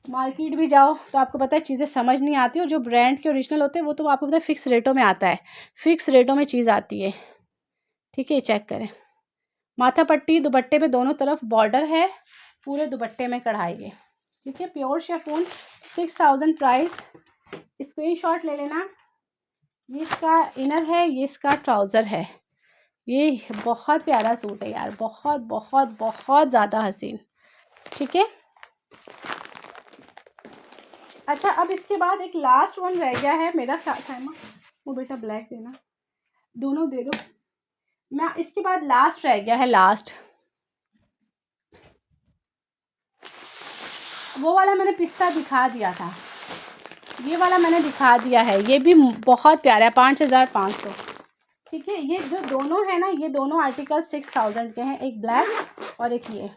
Speaker 1: मार्केट भी जाओ तो आपको पता है चीज़ें समझ नहीं आती, और जो ब्रांड के ओरिजिनल होते हैं वो तो आपको पता है फिक्स रेटों में आता है, फिक्स रेटों में चीज़ आती है, ठीक है। चेक करें, माथा पट्टी दुपट्टे पे दोनों तरफ बॉर्डर है, पूरे दुपट्टे में कढ़ाई है, ठीक है। Pure chiffon 6000 price. स्क्रीनशॉट ले लेना। ये इसका इनर है, ये इसका ट्राउज़र है। ये बहुत प्यारा सूट है यार, बहुत बहुत बहुत ज़्यादा हसीन, ठीक है। अच्छा, अब इसके बाद एक लास्ट वन रह गया है मेरा ख्याल, वो बेटा ब्लैक देना, दोनों दे दो। मैं इसके बाद लास्ट रह गया है, लास्ट वो वाला मैंने पिस्ता दिखा दिया था, ये वाला मैंने दिखा दिया है। ये भी बहुत प्यारा है, 5500, ठीक है। ये जो दोनों है ना, ये दोनों आर्टिकल 6000 के हैं, एक ब्लैक और एक ये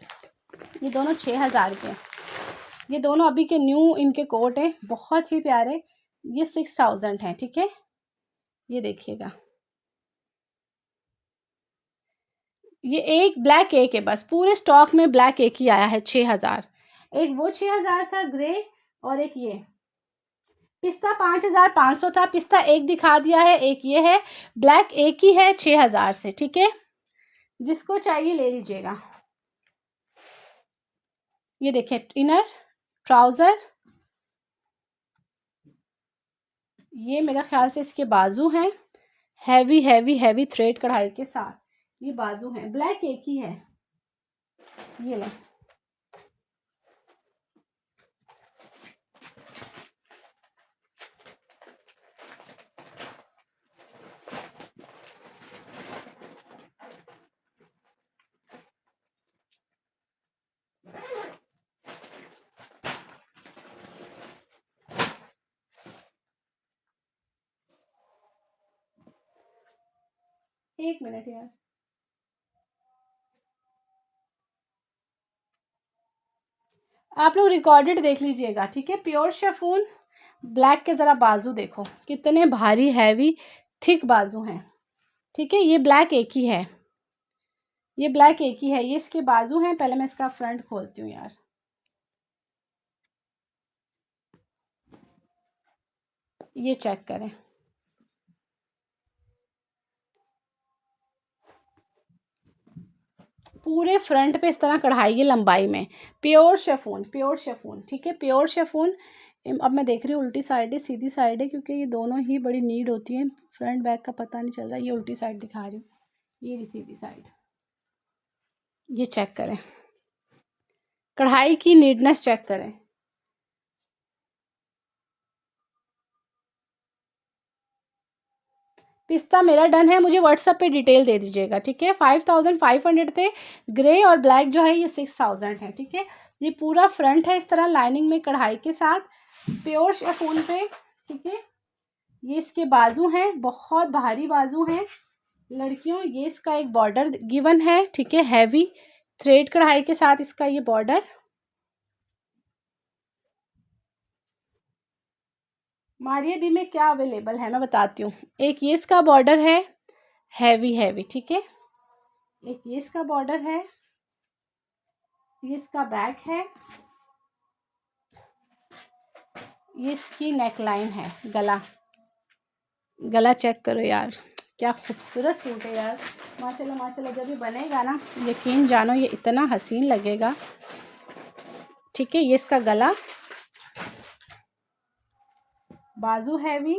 Speaker 1: दोनों 6000 के हैं। ये दोनों अभी के न्यू इनके कोट हैं, बहुत ही प्यारे। ये 6000 हैं, ठीक है। ये देखिएगा, ये एक ब्लैक एक है बस, पूरे स्टॉक में ब्लैक एक ही आया है 6000। एक वो 6000 था ग्रे, और एक ये पिस्ता 5500 था। पिस्ता एक दिखा दिया है, एक ये है ब्लैक, एक ही है 6000 से, ठीक है। जिसको चाहिए ले लीजिएगा। ये देखिए इनर ट्राउजर, ये मेरा ख्याल से इसके बाजू हैं, हैवी हैवी हैवी थ्रेड कढ़ाई के साथ ये बाजू हैं। ब्लैक एक ही है, ये ले। एक मिनट यार, आप लोग रिकॉर्डेड देख लीजिएगा, ठीक है। प्योर शेफून ब्लैक के ज़रा बाजू देखो कितने भारी हैवी थिक बाजू हैं, ठीक है। ये ब्लैक एक ही है, ये ब्लैक एक ही है, ये इसके बाजू हैं। पहले मैं इसका फ्रंट खोलती हूँ यार, ये चेक करें, पूरे फ्रंट पे इस तरह कढ़ाई है लंबाई में। प्योर शेफून, प्योर शेफून, ठीक है, प्योर शेफून। अब मैं देख रही हूँ उल्टी साइड है सीधी साइड है, क्योंकि ये दोनों ही बड़ी नीड होती हैं, फ्रंट बैक का पता नहीं चल रहा। ये उल्टी साइड दिखा रही हूँ, ये रही सीधी साइड। ये चेक करें, कढ़ाई की नीडनेस चेक करें। पिस्ता मेरा डन है, मुझे व्हाट्सएप पे डिटेल दे दीजिएगा, ठीक है। 5500 थे ग्रे, और ब्लैक जो है ये 6000 है, ठीक है। ये पूरा फ्रंट है इस तरह लाइनिंग में कढ़ाई के साथ, प्योर शिफॉन पे, ठीक है। ये इसके बाजू हैं, बहुत भारी बाजू हैं लड़कियों। ये इसका एक बॉर्डर गिवन है, ठीक है, हैवी थ्रेड कढ़ाई के साथ इसका ये बॉर्डर। मारिया बी में क्या अवेलेबल है मैं बताती हूँ। एक ये इसका बॉर्डर है, हैवी हैवी, ठीक है। एक ये इसका बॉर्डर है, ये इसका बैक है, ये इसकी नेकलाइन है, गला, गला चेक करो यार, क्या खूबसूरत सूट है यार, माशाल्लाह माशाल्लाह। जब ये बनेगा ना, यकीन जानो ये इतना हसीन लगेगा, ठीक है। ये इसका गला, बाजू हैवी,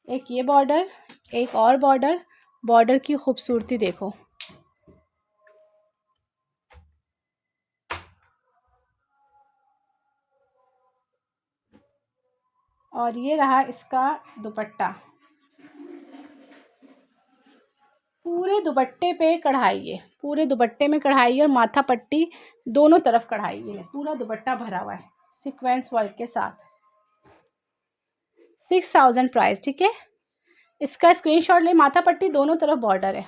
Speaker 1: एक ये बॉर्डर, एक और बॉर्डर, बॉर्डर की खूबसूरती देखो। और ये रहा इसका दुपट्टा, पूरे दुपट्टे पे कढ़ाई है, पूरे दुपट्टे में कढ़ाई और माथा पट्टी दोनों तरफ कढ़ाई है, पूरा दुपट्टा भरा हुआ है सीक्वेंस वर्क के साथ। 6000 प्राइस, ठीक है। इसका स्क्रीनशॉट ले, माथा पट्टी दोनों तरफ बॉर्डर है।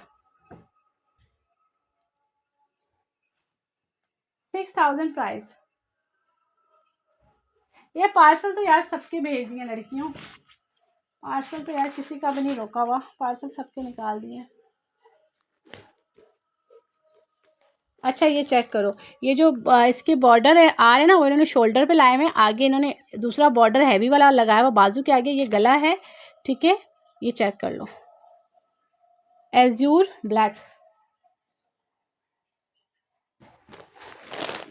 Speaker 1: 6000 प्राइस। ये पार्सल तो यार सबके भेज दिए लड़कियों, पार्सल तो यार किसी का भी नहीं रोका हुआ, पार्सल सबके निकाल दिए। अच्छा ये चेक करो, ये जो इसके बॉर्डर है आ रहे ना, वो इन्होंने शोल्डर पे लाए हुए हैं, आगे इन्होंने दूसरा बॉर्डर हैवी वाला लगाया हुआ बाजू के आगे, ये गला है, ठीक है। ये चेक कर लो, एज्यूर ब्लैक,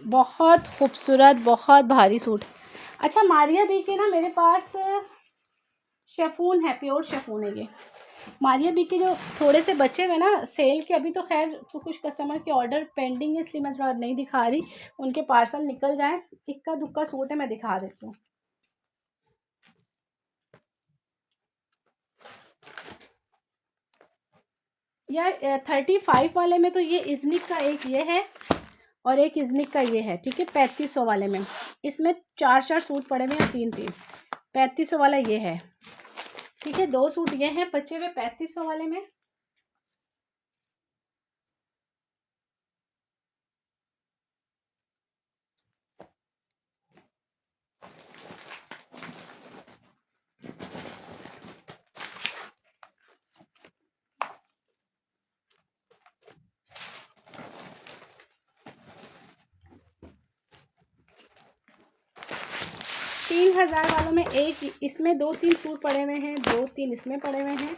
Speaker 1: बहुत खूबसूरत, बहुत भारी सूट। अच्छा मारिया बी के ना मेरे पास शेफून है, प्योर शेफून है ये। मारिया बी के जो थोड़े से बचे हुए ना सेल के, अभी तो खैर तो कुछ कस्टमर के ऑर्डर पेंडिंग है, इसलिए मैं थोड़ा नहीं दिखा रही, उनके पार्सल निकल जाए। इक्का दुक्का सूट है, मैं दिखा देती हूँ। यार 35 वाले में तो ये इजनिक का एक ये है, और एक इजनिक का ये है, ठीक है। 3500 वाले में, इसमें 4 सूट पड़े हुए हैं, 3 3500 वाला ये है, ठीक है। 2 सूट ये हैं बचे हुए 3500 वाले में। तीन 3000 वालों में एक इसमें 2-3 सूट पड़े हुए हैं, 2-3 इसमें पड़े हुए हैं।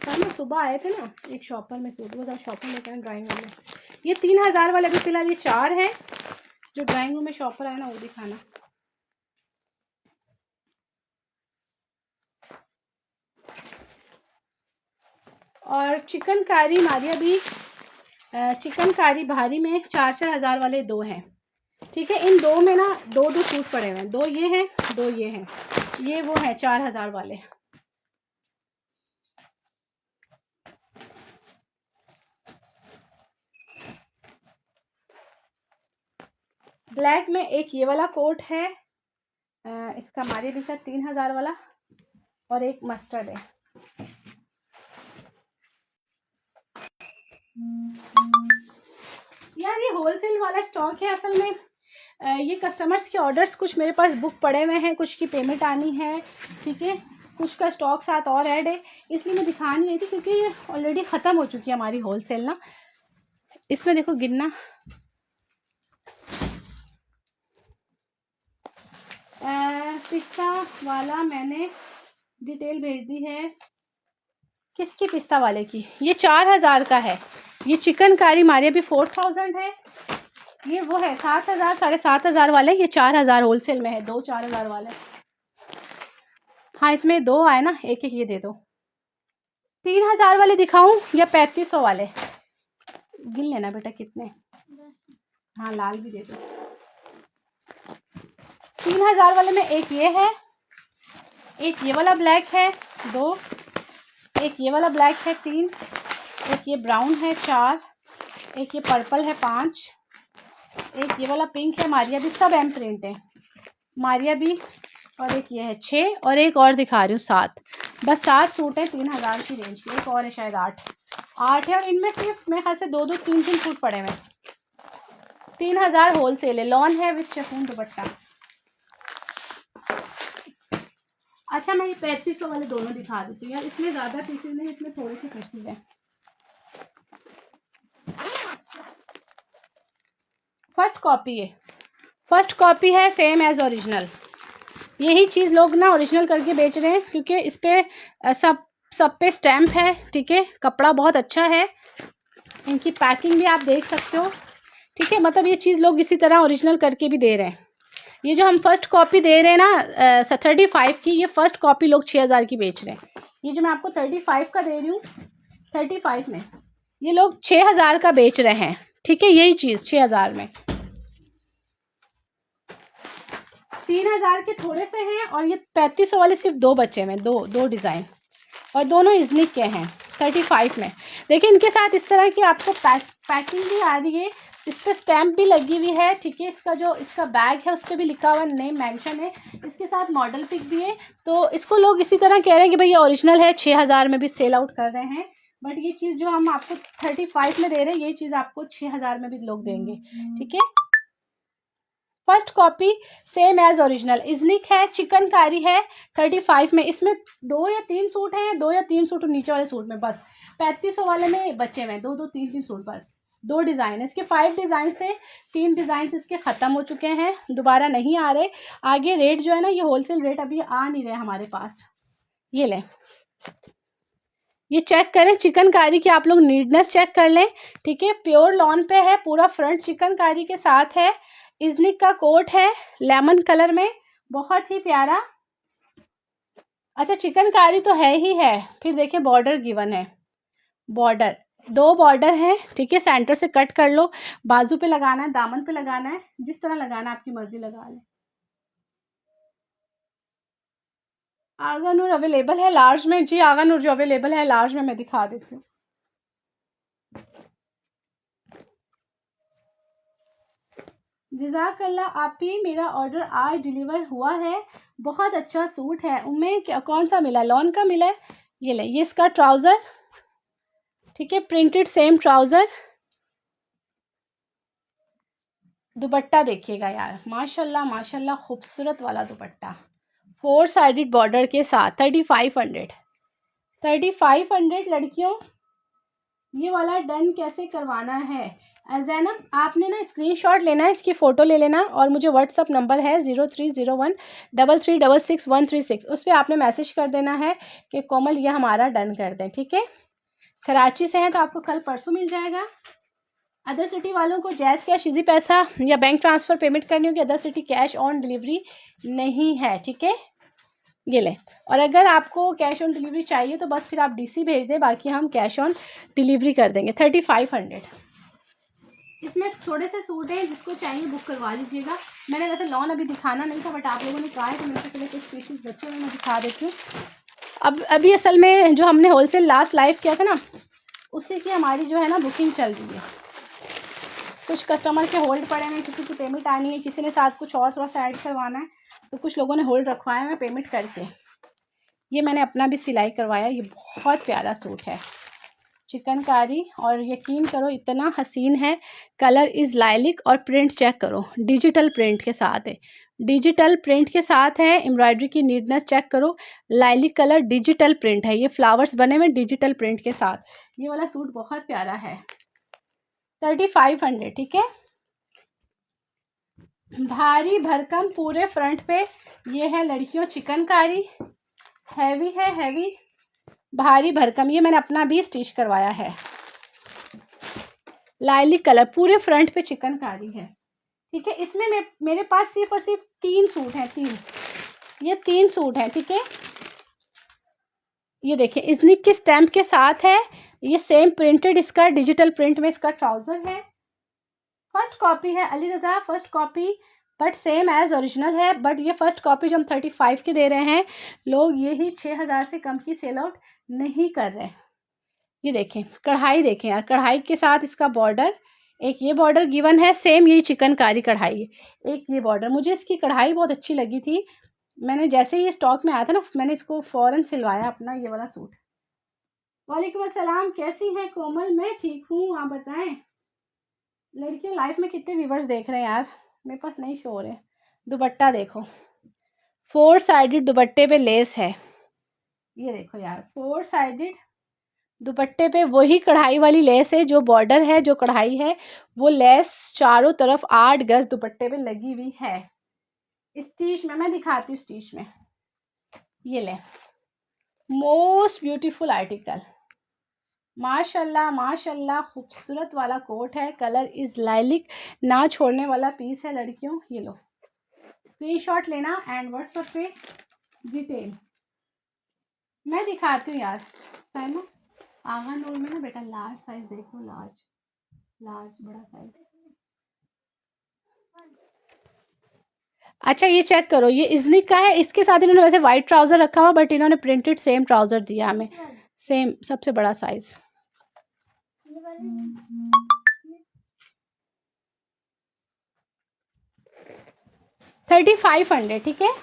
Speaker 1: कल ना सुबह आए थे ना एक शॉपर में सूट, वो शॉपर लेकर आए ड्राइंग रूम में। ये 3000 वाले भी फिलहाल ये 4 हैं, जो ड्राइंग रूम में शॉपर आए ना वो दिखाना। और चिकनकारी मारिया भी, चिकनकारी भारी में 4-4 हज़ार वाले 2 हैं, ठीक है। इन 2 में ना 2-2 सूट पड़े हुए हैं, 2 ये हैं, 2 ये हैं, ये वो हैं 4000 वाले। ब्लैक में एक ये वाला कोट है, इसका मारिया भी 3000 वाला, और एक मस्टर्ड है। यार ये होलसेल वाला स्टॉक है असल में, ये कस्टमर्स के ऑर्डर्स कुछ मेरे पास बुक पड़े हुए हैं, कुछ की पेमेंट आनी है, ठीक है, कुछ का स्टॉक साथ और ऐड है, इसलिए मैं दिखा नहीं रही थी, क्योंकि ये ऑलरेडी ख़त्म हो चुकी है हमारी होलसेल ना। इसमें देखो गिनना, पिस्ता वाला मैंने डिटेल भेज दी है। किसकी पिस्ता वाले की? ये 4000 का है। ये चिकनकारी मारिया भी 4000 है। ये वो है 7000, 7500 वाले, ये 4000 होलसेल में है, 2 4000 वाले। हाँ इसमें 2 आए ना, एक एक ये दे दो। 3000 वाले दिखाऊं या 3500 वाले? गिन लेना बेटा कितने। हाँ लाल भी दे दो। 3000 वाले में एक ये है, एक ये वाला ब्लैक है, 2, एक ये वाला ब्लैक है 3, एक ये ब्राउन है 4, एक ये पर्पल है 5, एक ये वाला पिंक है मारिया भी, सब एम प्रिंट है मारिया भी, और एक ये है 6, और एक और दिखा रही हूँ 7। बस 7 सूट है 3000 की रेंज के। एक और है शायद 8 है, और इनमें सिर्फ मेरे ख्याल से 2 3 सूट पड़े हुए। 3000 होल सेल है। लॉन है विथ शिफॉन दुपट्टा। अच्छा मैं ये 3500 वाले दोनों दिखा देती हूँ यार, इसमें ज़्यादा पीसेज नहीं, इसमें थोड़े से पीसेज हैं। फर्स्ट कॉपी है सेम एज ओरिजिनल। यही चीज़ लोग ना ओरिजिनल करके बेच रहे हैं, क्योंकि इस पर सब पे स्टैम्प है, ठीक है। कपड़ा बहुत अच्छा है, इनकी पैकिंग भी आप देख सकते हो, ठीक है। मतलब ये चीज़ लोग इसी तरह ओरिजिनल करके भी दे रहे हैं। ये जो हम फर्स्ट कॉपी दे रहे हैं ना 35 की, ये फर्स्ट कॉपी लोग 6000 की बेच रहे हैं। ये जो मैं आपको 35 का दे रही हूँ, 35 में ये लोग 6000 का बेच रहे हैं, ठीक है। यही चीज़ 6000 में। 3000 के थोड़े से हैं, और ये 3500 वाले सिर्फ 2 बचे हैं, दो डिज़ाइन, और दोनों इजनिक के हैं 35 में। देखिए इनके साथ इस तरह की आपको पैकिंग भी आ रही है, इस पर स्टैम्प भी लगी हुई है, ठीक है। इसका बैग है, उस पर भी लिखा हुआ नेम मेंशन है, इसके साथ मॉडल पिक भी है। तो इसको लोग इसी तरह कह रहे हैं कि भाई ये ओरिजिनल है, 6000 में भी सेल आउट कर रहे हैं। बट ये चीज़ जो हम आपको 35 में दे रहे हैं, ये चीज़ आपको 6000 में भी लोग देंगे, ठीक है। First copy same as original इजनिक है, चिकनकारी है 35 में। इसमें 2 या 3 सूट हैं, 2 या 3 सूट नीचे वाले सूट में, बस 3500 वाले में बचे हुए 2 3 सूट, बस 2 डिज़ाइन है इसके। 5 डिज़ाइन थे, 3 डिज़ाइन इसके ख़त्म हो चुके हैं, दोबारा नहीं आ रहे। आगे रेट जो है ना, ये होलसेल रेट अभी आ नहीं रहे हमारे पास। ये लें, ये चेक करें चिकनकारी की, आप लोग नीटनेस चेक कर लें, ठीक है। प्योर लॉन पे है, पूरा फ्रंट चिकनकारी के साथ है। इजनिक का कोट है लेमन कलर में, बहुत ही प्यारा। अच्छा चिकनकारी तो है ही है, फिर देखिए बॉर्डर गिवन है, बॉर्डर 2 बॉर्डर हैं, ठीक है। सेंटर से कट कर लो, बाजू पे लगाना है, दामन पे लगाना है, जिस तरह लगाना है आपकी मर्जी लगा लें। आगा नूर अवेलेबल है लार्ज में जी, आगा नूर जो अवेलेबल है लार्ज में मैं दिखा देती हूँ। जज़ाकल्ला आपी, मेरा ऑर्डर आज डिलीवर हुआ है। बहुत अच्छा सूट है। उम्मीद कौन सा मिला? लॉन का मिला है। ये ले, ये इसका ट्राउज़र, ठीक है, प्रिंटेड सेम ट्राउज़र। दुपट्टा देखिएगा यार, माशाल्लाह माशाल्लाह खूबसूरत वाला दुपट्टा, 4 साइडेड बॉर्डर के साथ। 3500 लड़कियों, ये वाला डन कैसे करवाना है? जैनब आपने ना स्क्रीनशॉट लेना है, इसकी फ़ोटो ले लेना, और मुझे व्हाट्सअप नंबर है 03013366 उस पर आपने मैसेज कर देना है कि कोमल ये हमारा डन कर दें, ठीक है। कराची से हैं तो आपको कल परसों मिल जाएगा। अदर सिटी वालों को जैज़ कैश इजी पैसा या बैंक ट्रांसफ़र पेमेंट करनी होगी, other city cash on delivery नहीं है, ठीक है। ये लें, और अगर आपको कैश ऑन डिलीवरी चाहिए तो बस फिर आप डीसी भेज दें, बाकी हम कैश ऑन डिलीवरी कर देंगे। 3500। इसमें थोड़े से सूट हैं, जिसको चाहिए बुक करवा लीजिएगा। मैंने वैसे लॉन अभी दिखाना नहीं था, बट आप लोगों ने कहा है तो मेरे से पहले कुछ पीसेस बच्चे हुए मैं दिखा देती हूँ। अभी असल में जो हमने होलसेल लास्ट लाइव किया था ना, उसी की हमारी जो है ना बुकिंग चल रही है। कुछ कस्टमर के होल्ड पड़े हैं, किसी की पेमेंट आनी है, किसी ने साथ कुछ और थोड़ा सा ऐड करवाना है, तो कुछ लोगों ने होल्ड रखवाया है पेमेंट करके। ये मैंने अपना भी सिलाई करवाया। ये बहुत प्यारा सूट है चिकनकारी, और यकीन करो इतना हसीन है। कलर इज़ लाइलिक, और प्रिंट चेक करो, डिजिटल प्रिंट के साथ है, डिजिटल प्रिंट के साथ है। एम्ब्रॉयडरी की नीटनेस चेक करो, लाइलिक कलर डिजिटल प्रिंट है, ये फ्लावर्स बने हुए डिजिटल प्रिंट के साथ। ये वाला सूट बहुत प्यारा है। 3500, ठीक है। भारी भरकम पूरे फ्रंट पे ये है लड़कियों चिकनकारी, हैवी है, हैवी भारी भरकम। ये मैंने अपना भी स्टिच करवाया है। लाइलिक कलर पूरे फ्रंट पे चिकनकारी है, ठीक है। इसमें मेरे पास सिर्फ और सिर्फ 3 सूट हैं, 3, ये 3 सूट हैं, ठीक है। ये देखिए इजनिक के स्टैम्प के साथ है, ये सेम प्रिंटेड, इसका डिजिटल प्रिंट में इसका ट्राउज़र है। फर्स्ट कॉपी है Ali Raza, first copy, but same as original है। बट ये फर्स्ट कॉपी जो हम 35 की दे रहे हैं, लोग यही 6000 से कम की सेल आउट नहीं कर रहे। ये देखें, कढ़ाई देखें यार, कढ़ाई के साथ इसका बॉर्डर, एक ये बॉर्डर गिवन है, सेम यही चिकनकारी कढ़ाई है, एक ये बॉर्डर। मुझे इसकी कढ़ाई बहुत अच्छी लगी थी, मैंने जैसे ही ये स्टॉक में आया था ना, मैंने इसको फ़ौरन सिलवाया अपना ये वाला सूट। वालेकुम अस्सलाम, कैसी हैं कोमल? मैं ठीक हूँ, आप बताएं। लड़कियों लाइफ में कितने व्यूवर्स देख रहे हैं यार, मेरे पास नहीं शो रहे। दुपट्टा देखो, 4 साइडेड दुपट्टे पे लेस है, ये देखो यार, 4 साइडेड दुपट्टे पे वही कढ़ाई वाली लेस है, जो बॉर्डर है, जो कढ़ाई है, वो लेस चारों तरफ 8 गज दुपट्टे पे लगी हुई है। स्टिच में मैं दिखाती हूँ, स्टिच में ये ले, मोस्ट ब्यूटीफुल आर्टिकल, माशाल्लाह माशाल्लाह, खूबसूरत वाला कोट है, कलर इज लाइलिक, ना छोड़ने वाला पीस है लड़कियों। ये लो, स्क्रीनशॉट लेना एंड व्हाट्सएप पे डिटेल मैं दिखाती हूँ यार। साइमा आगा नूर में ना बेटा लार्ज साइज देखो, लार्ज बड़ा साइज। अच्छा ये चेक करो, ये इजनिक का है, इसके साथ इन्होंने वैसे वाइट ट्राउजर रखा हुआ, बट इन्होंने प्रिंटेड सेम ट्राउजर दिया हमें, सेम सबसे बड़ा साइज। 3500, ठीक है।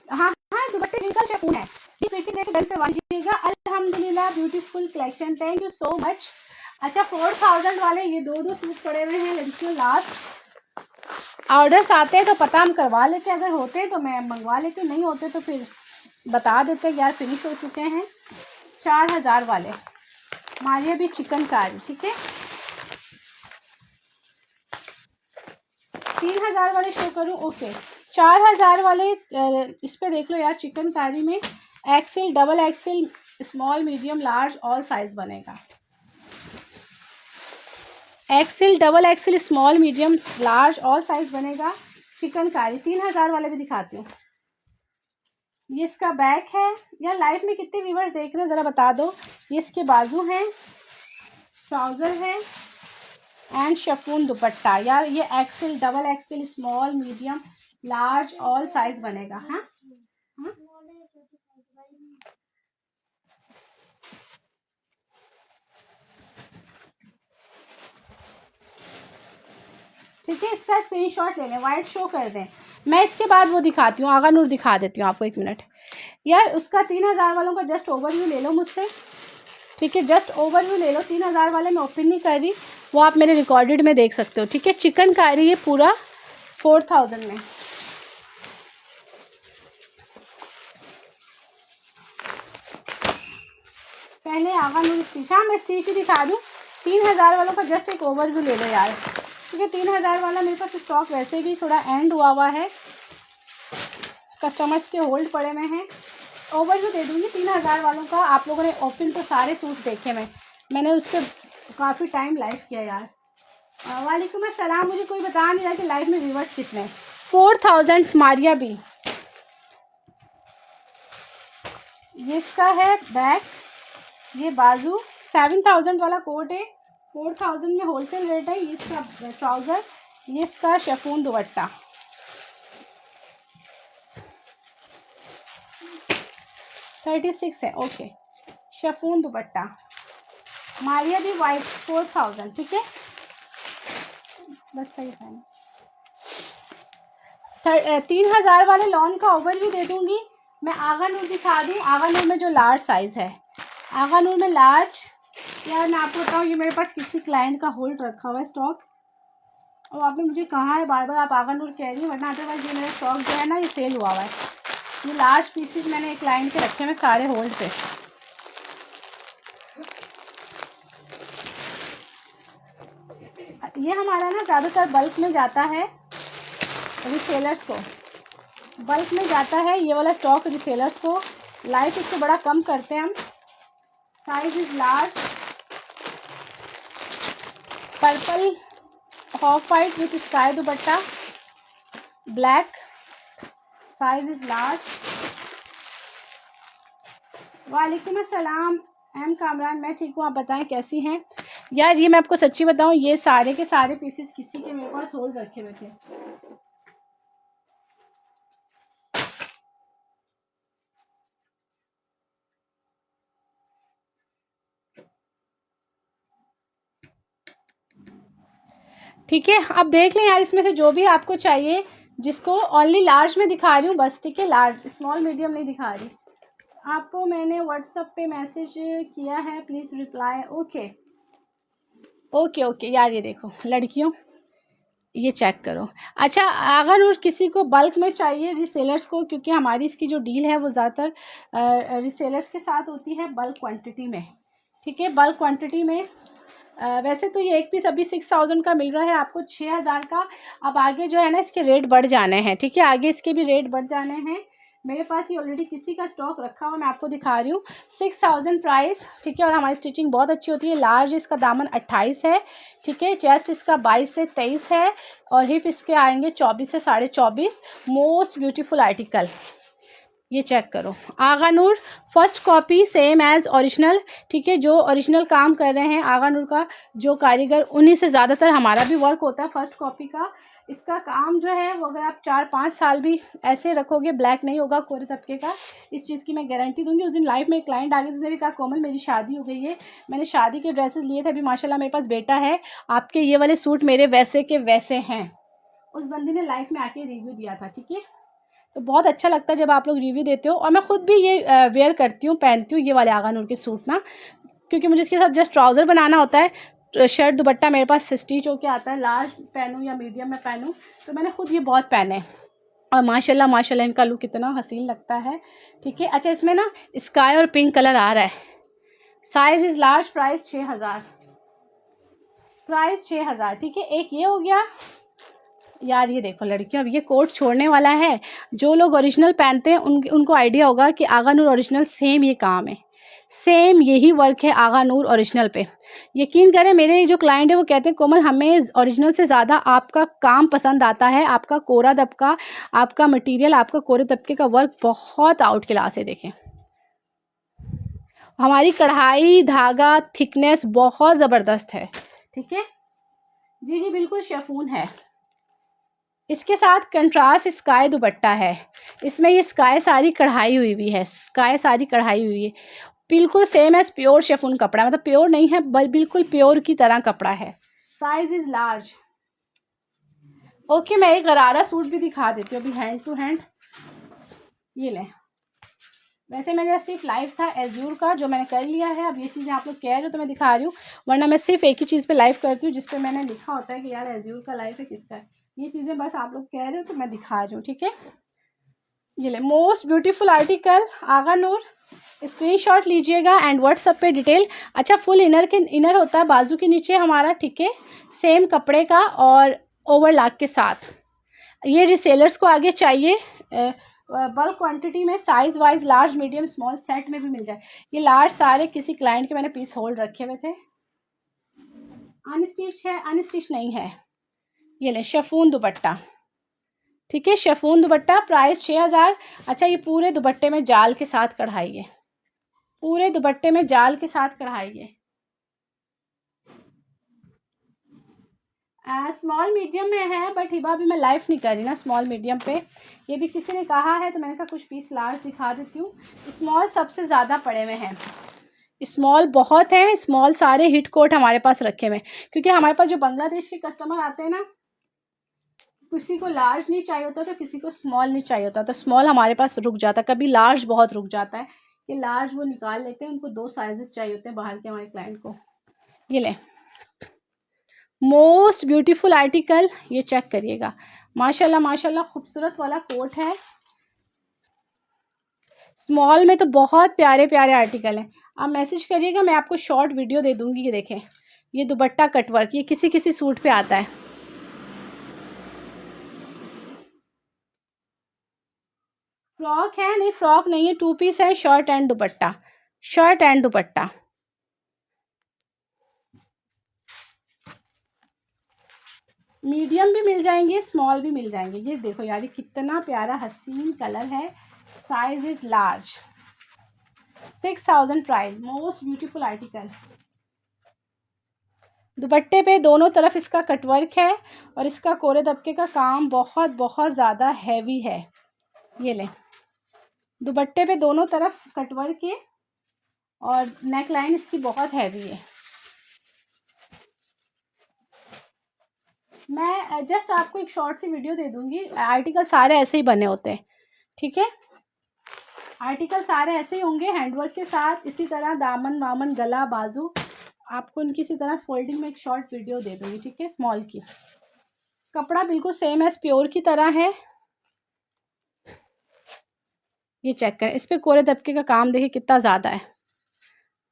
Speaker 1: हाँ हाँ, दुपट्टे रिंकल शेपून है, ये क्रिकेट के बेल्ट पे वांचिएगा। अल्हम्दुलिल्लाह, beautiful collection, thank you so much. अच्छा 4000 वाले ये दो सूट पड़े हुए हैं लड़कियों, लास्ट ऑर्डर्स आते हैं तो पता हम करवा लेते हैं, अगर होते हैं तो मैं मंगवा लेती हूँ, नहीं होते तो फिर बता देते हैं यार फिनिश हो चुके हैं। 4000 वाले हमारे भी चिकनकारी, ठीक है। 3000 वाले शो करूँ, ओके। 4000 वाले इस पे देख लो यार, चिकनकारी में XL, double XL, small, medium, large, all size बनेगा। XL, double XL, small, medium, large, all size बनेगा। चिकनकारी 3000 वाले भी दिखाती हूँ। ये इसका बैक है यार, लाइफ में कितने व्यूवर्स देख रहे हैं ज़रा बता दो। ये इसके बाजू हैं, ट्राउज़र है एंड शिफॉन दुपट्टा। यार ये XL, double XL, small, medium, large, all size बनेगा। हाँ हाँ, ठीक है, इसका स्क्रीनशॉट ले लें, वाइट शो कर दें। मैं इसके बाद वो दिखाती हूँ, आगा नूर दिखा देती हूँ आपको, 1 मिनट यार। उसका 3000 वालों का जस्ट ओवरव्यू ले लो मुझसे, ठीक है, जस्ट ओवरव्यू ले लो। 3000 वाले मैं ओपन नहीं कर रही, वो आप मेरे रिकॉर्डेड में देख सकते हो, ठीक है। चिकनकारी ये पूरा 4000 में। पहले आगा नूर स्टिच, हाँ मैं स्टिच ही दिखा दूँ। 3000 वालों का जस्ट एक ओवरव्यू ले लो यार, क्योंकि 3000 वाला मेरे पास स्टॉक वैसे भी थोड़ा एंड हुआ है, कस्टमर्स के होल्ड पड़े हुए हैं। ओवरव्यू दे दूँगी 3000 वालों का। आप लोगों ने ओपन तो सारे सूट देखे, मैंने उससे काफ़ी टाइम लाइव किया यार। वालेकुम अस्सलाम, मुझे कोई बता नहीं रहा कि लाइव में व्यूवर्स कितने हैं। 4000 मारिया भी, ये इसका है बैक, ये बाजू। 7000 वाला कोट है, 4000 में होलसेल रेट है। ये इसका ट्राउज़र, ये इसका शिफॉन दुपट्टा। $36 है, ओके। शिफॉन दुपट्टा मारिया भी वाइट, 4000, ठीक है। बस सही है। 3000 वाले लॉन का ओवरव्यू दे दूंगी मैं। आगा नूर दिखा दूँ, आगा नूर में जो लार्ज साइज़ है, आगा नूर में लार्ज। यार मैं आपको बताऊँ, ये मेरे पास किसी क्लाइंट का होल्ड रखा हुआ है स्टॉक, और आपने मुझे कहा है बार बार आप आगा नूर कह रही है, वरना अदरवाइज ये मेरा स्टॉक जो है ना, ये सेल हुआ है। ये लार्ज पीसेस मैंने एक क्लाइंट के रखे हैं सारे होल्ड पे। ये हमारा ना ज़्यादातर बल्क में जाता है, रिसेलर्स को बल्क में जाता है ये वाला स्टॉक, रिसेलर्स को लाइफ इससे बड़ा कम करते हैं हम। Size is large, purple of white with sky dupatta, black, size is large. वालेकुम अस्सलाम एम कामरान, मैं ठीक हूँ, आप बताएं कैसी हैं। यार ये मैं आपको सच्ची बताऊँ, ये सारे के सारे पीसेस किसी के मेरे पास होल्ड रखे हुए थे, ठीक है, अब देख लें यार इसमें से जो भी आपको चाहिए, जिसको ओनली लार्ज में दिखा रही हूँ बस, ठीक है, लार्ज स्मॉल मीडियम नहीं दिखा रही आपको। मैंने व्हाट्सएप पे मैसेज किया है, please reply. Okay okay okay यार, ये देखो लड़कियों, ये चेक करो। अच्छा अगर और किसी को बल्क में चाहिए रीसेलर्स को, क्योंकि हमारी इसकी जो डील है वो ज़्यादातर रीसेलर्स के साथ होती है बल्क क्वांटिटी में, ठीक है, बल्क क्वांटिटी में। वैसे तो ये एक पीस अभी 6000 का मिल रहा है आपको, 6000 का। अब आगे जो है ना इसके रेट बढ़ जाने हैं, ठीक है, आगे इसके भी रेट बढ़ जाने हैं। मेरे पास ये ऑलरेडी किसी का स्टॉक रखा हुआ, मैं आपको दिखा रही हूँ। 6000 प्राइस, ठीक है, और हमारी स्टिचिंग बहुत अच्छी होती है। लार्ज इसका दामन 28 है, ठीक है, चेस्ट इसका 22 से 23 है, और हिप इसके आएंगे 24 से 24.5। मोस्ट ब्यूटीफुल आर्टिकल, ये चेक करो। Agha Noor first copy same as original, ठीक है, जो ओरिजिनल काम कर रहे हैं आगा नूर का जो कारीगर, उन्हीं से ज़्यादातर हमारा भी वर्क होता है फर्स्ट कॉपी का। इसका काम जो है वो अगर आप 4-5 साल भी ऐसे रखोगे ब्लैक नहीं होगा, कोरे तबके का, इस चीज़ की मैं गारंटी दूंगी। उस दिन लाइफ में एक क्लाइंट आ गई, उसने भी कहा कोमल मेरी शादी हो गई है, मैंने शादी के ड्रेसेस लिए थे, अभी माशाल्लाह मेरे पास बेटा है, आपके ये वाले सूट मेरे वैसे के वैसे हैं। उस बंदी ने लाइफ में आके रिव्यू दिया था, ठीक है। तो बहुत अच्छा लगता है जब आप लोग रिव्यू देते हो, और मैं खुद भी ये वेयर करती हूँ, पहनती हूँ ये वाले आगा नूर के सूट ना, क्योंकि मुझे इसके साथ जस्ट ट्राउज़र बनाना होता है, शर्ट दुपट्टा मेरे पास स्टिच होके आता है, लार्ज पहनूँ या मीडियम में पहनूँ, तो मैंने खुद ये बहुत पहने और माशाल्लाह माशाल्लाह इनका लुक इतना हसीन लगता है, ठीक है। अच्छा इसमें ना स्काई और पिंक कलर आ रहा है, size is large, price 6000, price 6000, ठीक है। एक ये हो गया यार, ये देखो लड़कियों, अब ये कोट छोड़ने वाला है। जो लोग ओरिजिनल पहनते हैं उनको आइडिया होगा कि आगा नूर ओरिजिनल सेम ये काम है, सेम यही वर्क है आगा नूर ओरिजिनल पे। यकीन करें मेरे जो क्लाइंट है वो कहते हैं कोमल हमें ओरिजिनल से ज़्यादा आपका काम पसंद आता है, आपका कोरा दबका, आपका मटेरियल, आपका कोरे तबके का वर्क बहुत आउट क्लास है। देखें हमारी कढ़ाई धागा थिकनेस बहुत ज़बरदस्त है, ठीक है। जी जी बिल्कुल शेफून है। इसके साथ कंट्रास्ट स्काई दुपट्टा है, इसमें ये स्काई सारी कढ़ाई हुई है, स्काई सारी कढ़ाई हुई है, बिल्कुल सेम एज प्योर शेफून कपड़ा, मतलब प्योर नहीं है बिल्कुल प्योर की तरह कपड़ा है। Size is large. ओके मैं एक गरारा सूट भी दिखा देती हूँ अभी हैंड टू हैंड, ये लें। वैसे मेरा सिर्फ लाइव था एज्यूर का जो मैंने कर लिया है, अब ये चीज़ें आप लोग कह रहे हो तो मैं दिखा रही हूँ, वरना मैं सिर्फ एक ही चीज़ पे लाइव करती हूँ जिस पे मैंने लिखा होता है कि यार एज्यूर का लाइव है किसका है। ये चीज़ें बस आप लोग कह रहे हो तो मैं दिखा रही हूँ, ठीक है। ये ले मोस्ट ब्यूटीफुल आर्टिकल आगा नूर, स्क्रीनशॉट लीजिएगा एंड व्हाट्सएप पे डिटेल। अच्छा फुल इनर होता है बाजू के नीचे हमारा, ठीक है, सेम कपड़े का और ओवरलॉक के साथ। ये रिसेलर्स को आगे चाहिए बल्क क्वांटिटी में, size wise large medium small set में भी मिल जाए। ये लार्ज सारे किसी क्लाइंट के मैंने पीस होल्ड रखे हुए थे। अनस्टिच है, अनस्टिच नहीं है। ये ले शेफून दुपट्टा, ठीक है, शेफून दुपट्टा, प्राइस 6000। अच्छा ये पूरे दुपट्टे में जाल के साथ कढ़ाई है, पूरे दुपट्टे में जाल के साथ कढ़ाई है। स्मॉल मीडियम में है बट हिबा अभी मैं लाइव नहीं कर रही ना स्मॉल मीडियम पे, ये भी किसी ने कहा है तो मैंने कहा कुछ पीस लार्ज दिखा देती हूँ। स्मॉल सबसे ज़्यादा पड़े हुए हैं, स्मॉल बहुत हैं, स्मॉल सारे हिट कोट हमारे पास रखे हुए, क्योंकि हमारे पास जो बांग्लादेश के कस्टमर आते हैं ना, किसी को लार्ज नहीं चाहिए होता तो किसी को स्मॉल नहीं चाहिए होता, तो स्मॉल हमारे पास रुक जाता है, कभी लार्ज बहुत रुक जाता है कि लार्ज वो निकाल लेते हैं, उनको 2 साइजेस चाहिए होते हैं बाहर के हमारे क्लाइंट को। ये ले मोस्ट ब्यूटीफुल आर्टिकल, ये चेक करिएगा, माशाल्लाह माशाल्लाह खूबसूरत वाला कोट है। स्मॉल में तो बहुत प्यारे प्यारे आर्टिकल हैं, आप मैसेज करिएगा मैं आपको शॉर्ट वीडियो दे दूंगी। ये देखें ये दुपट्टा कटवर्क, ये किसी किसी सूट पे आता है। फ्रॉक है नहीं, फ्रॉक नहीं है, 2 पीस है, shirt and dupatta, shirt and dupatta. Medium भी मिल जाएंगे, स्मॉल भी मिल जाएंगे। ये देखो यार ये कितना प्यारा हसीन कलर है, size is large, 6000 price, most beautiful article. दुपट्टे पे दोनों तरफ इसका कटवर्क है और इसका कोरे दबके का काम बहुत बहुत ज़्यादा हैवी है। ये लें दुपट्टे पे दोनों तरफ कटवर्क है और नेक लाइन इसकी बहुत हैवी है। मैं जस्ट आपको एक शॉर्ट सी वीडियो दे दूंगी। आर्टिकल सारे ऐसे ही बने होते हैं, ठीक है। आर्टिकल सारे ऐसे ही होंगे हैंडवर्क के साथ, इसी तरह दामन वामन गला बाजू आपको इनकी इसी तरह फोल्डिंग में एक शॉर्ट वीडियो दे दूंगी, ठीक है। स्मॉल की कपड़ा बिल्कुल सेम एज प्योर की तरह है। ये चेक करें, इस पे कोरे दबके का काम देखिए कितना ज़्यादा है।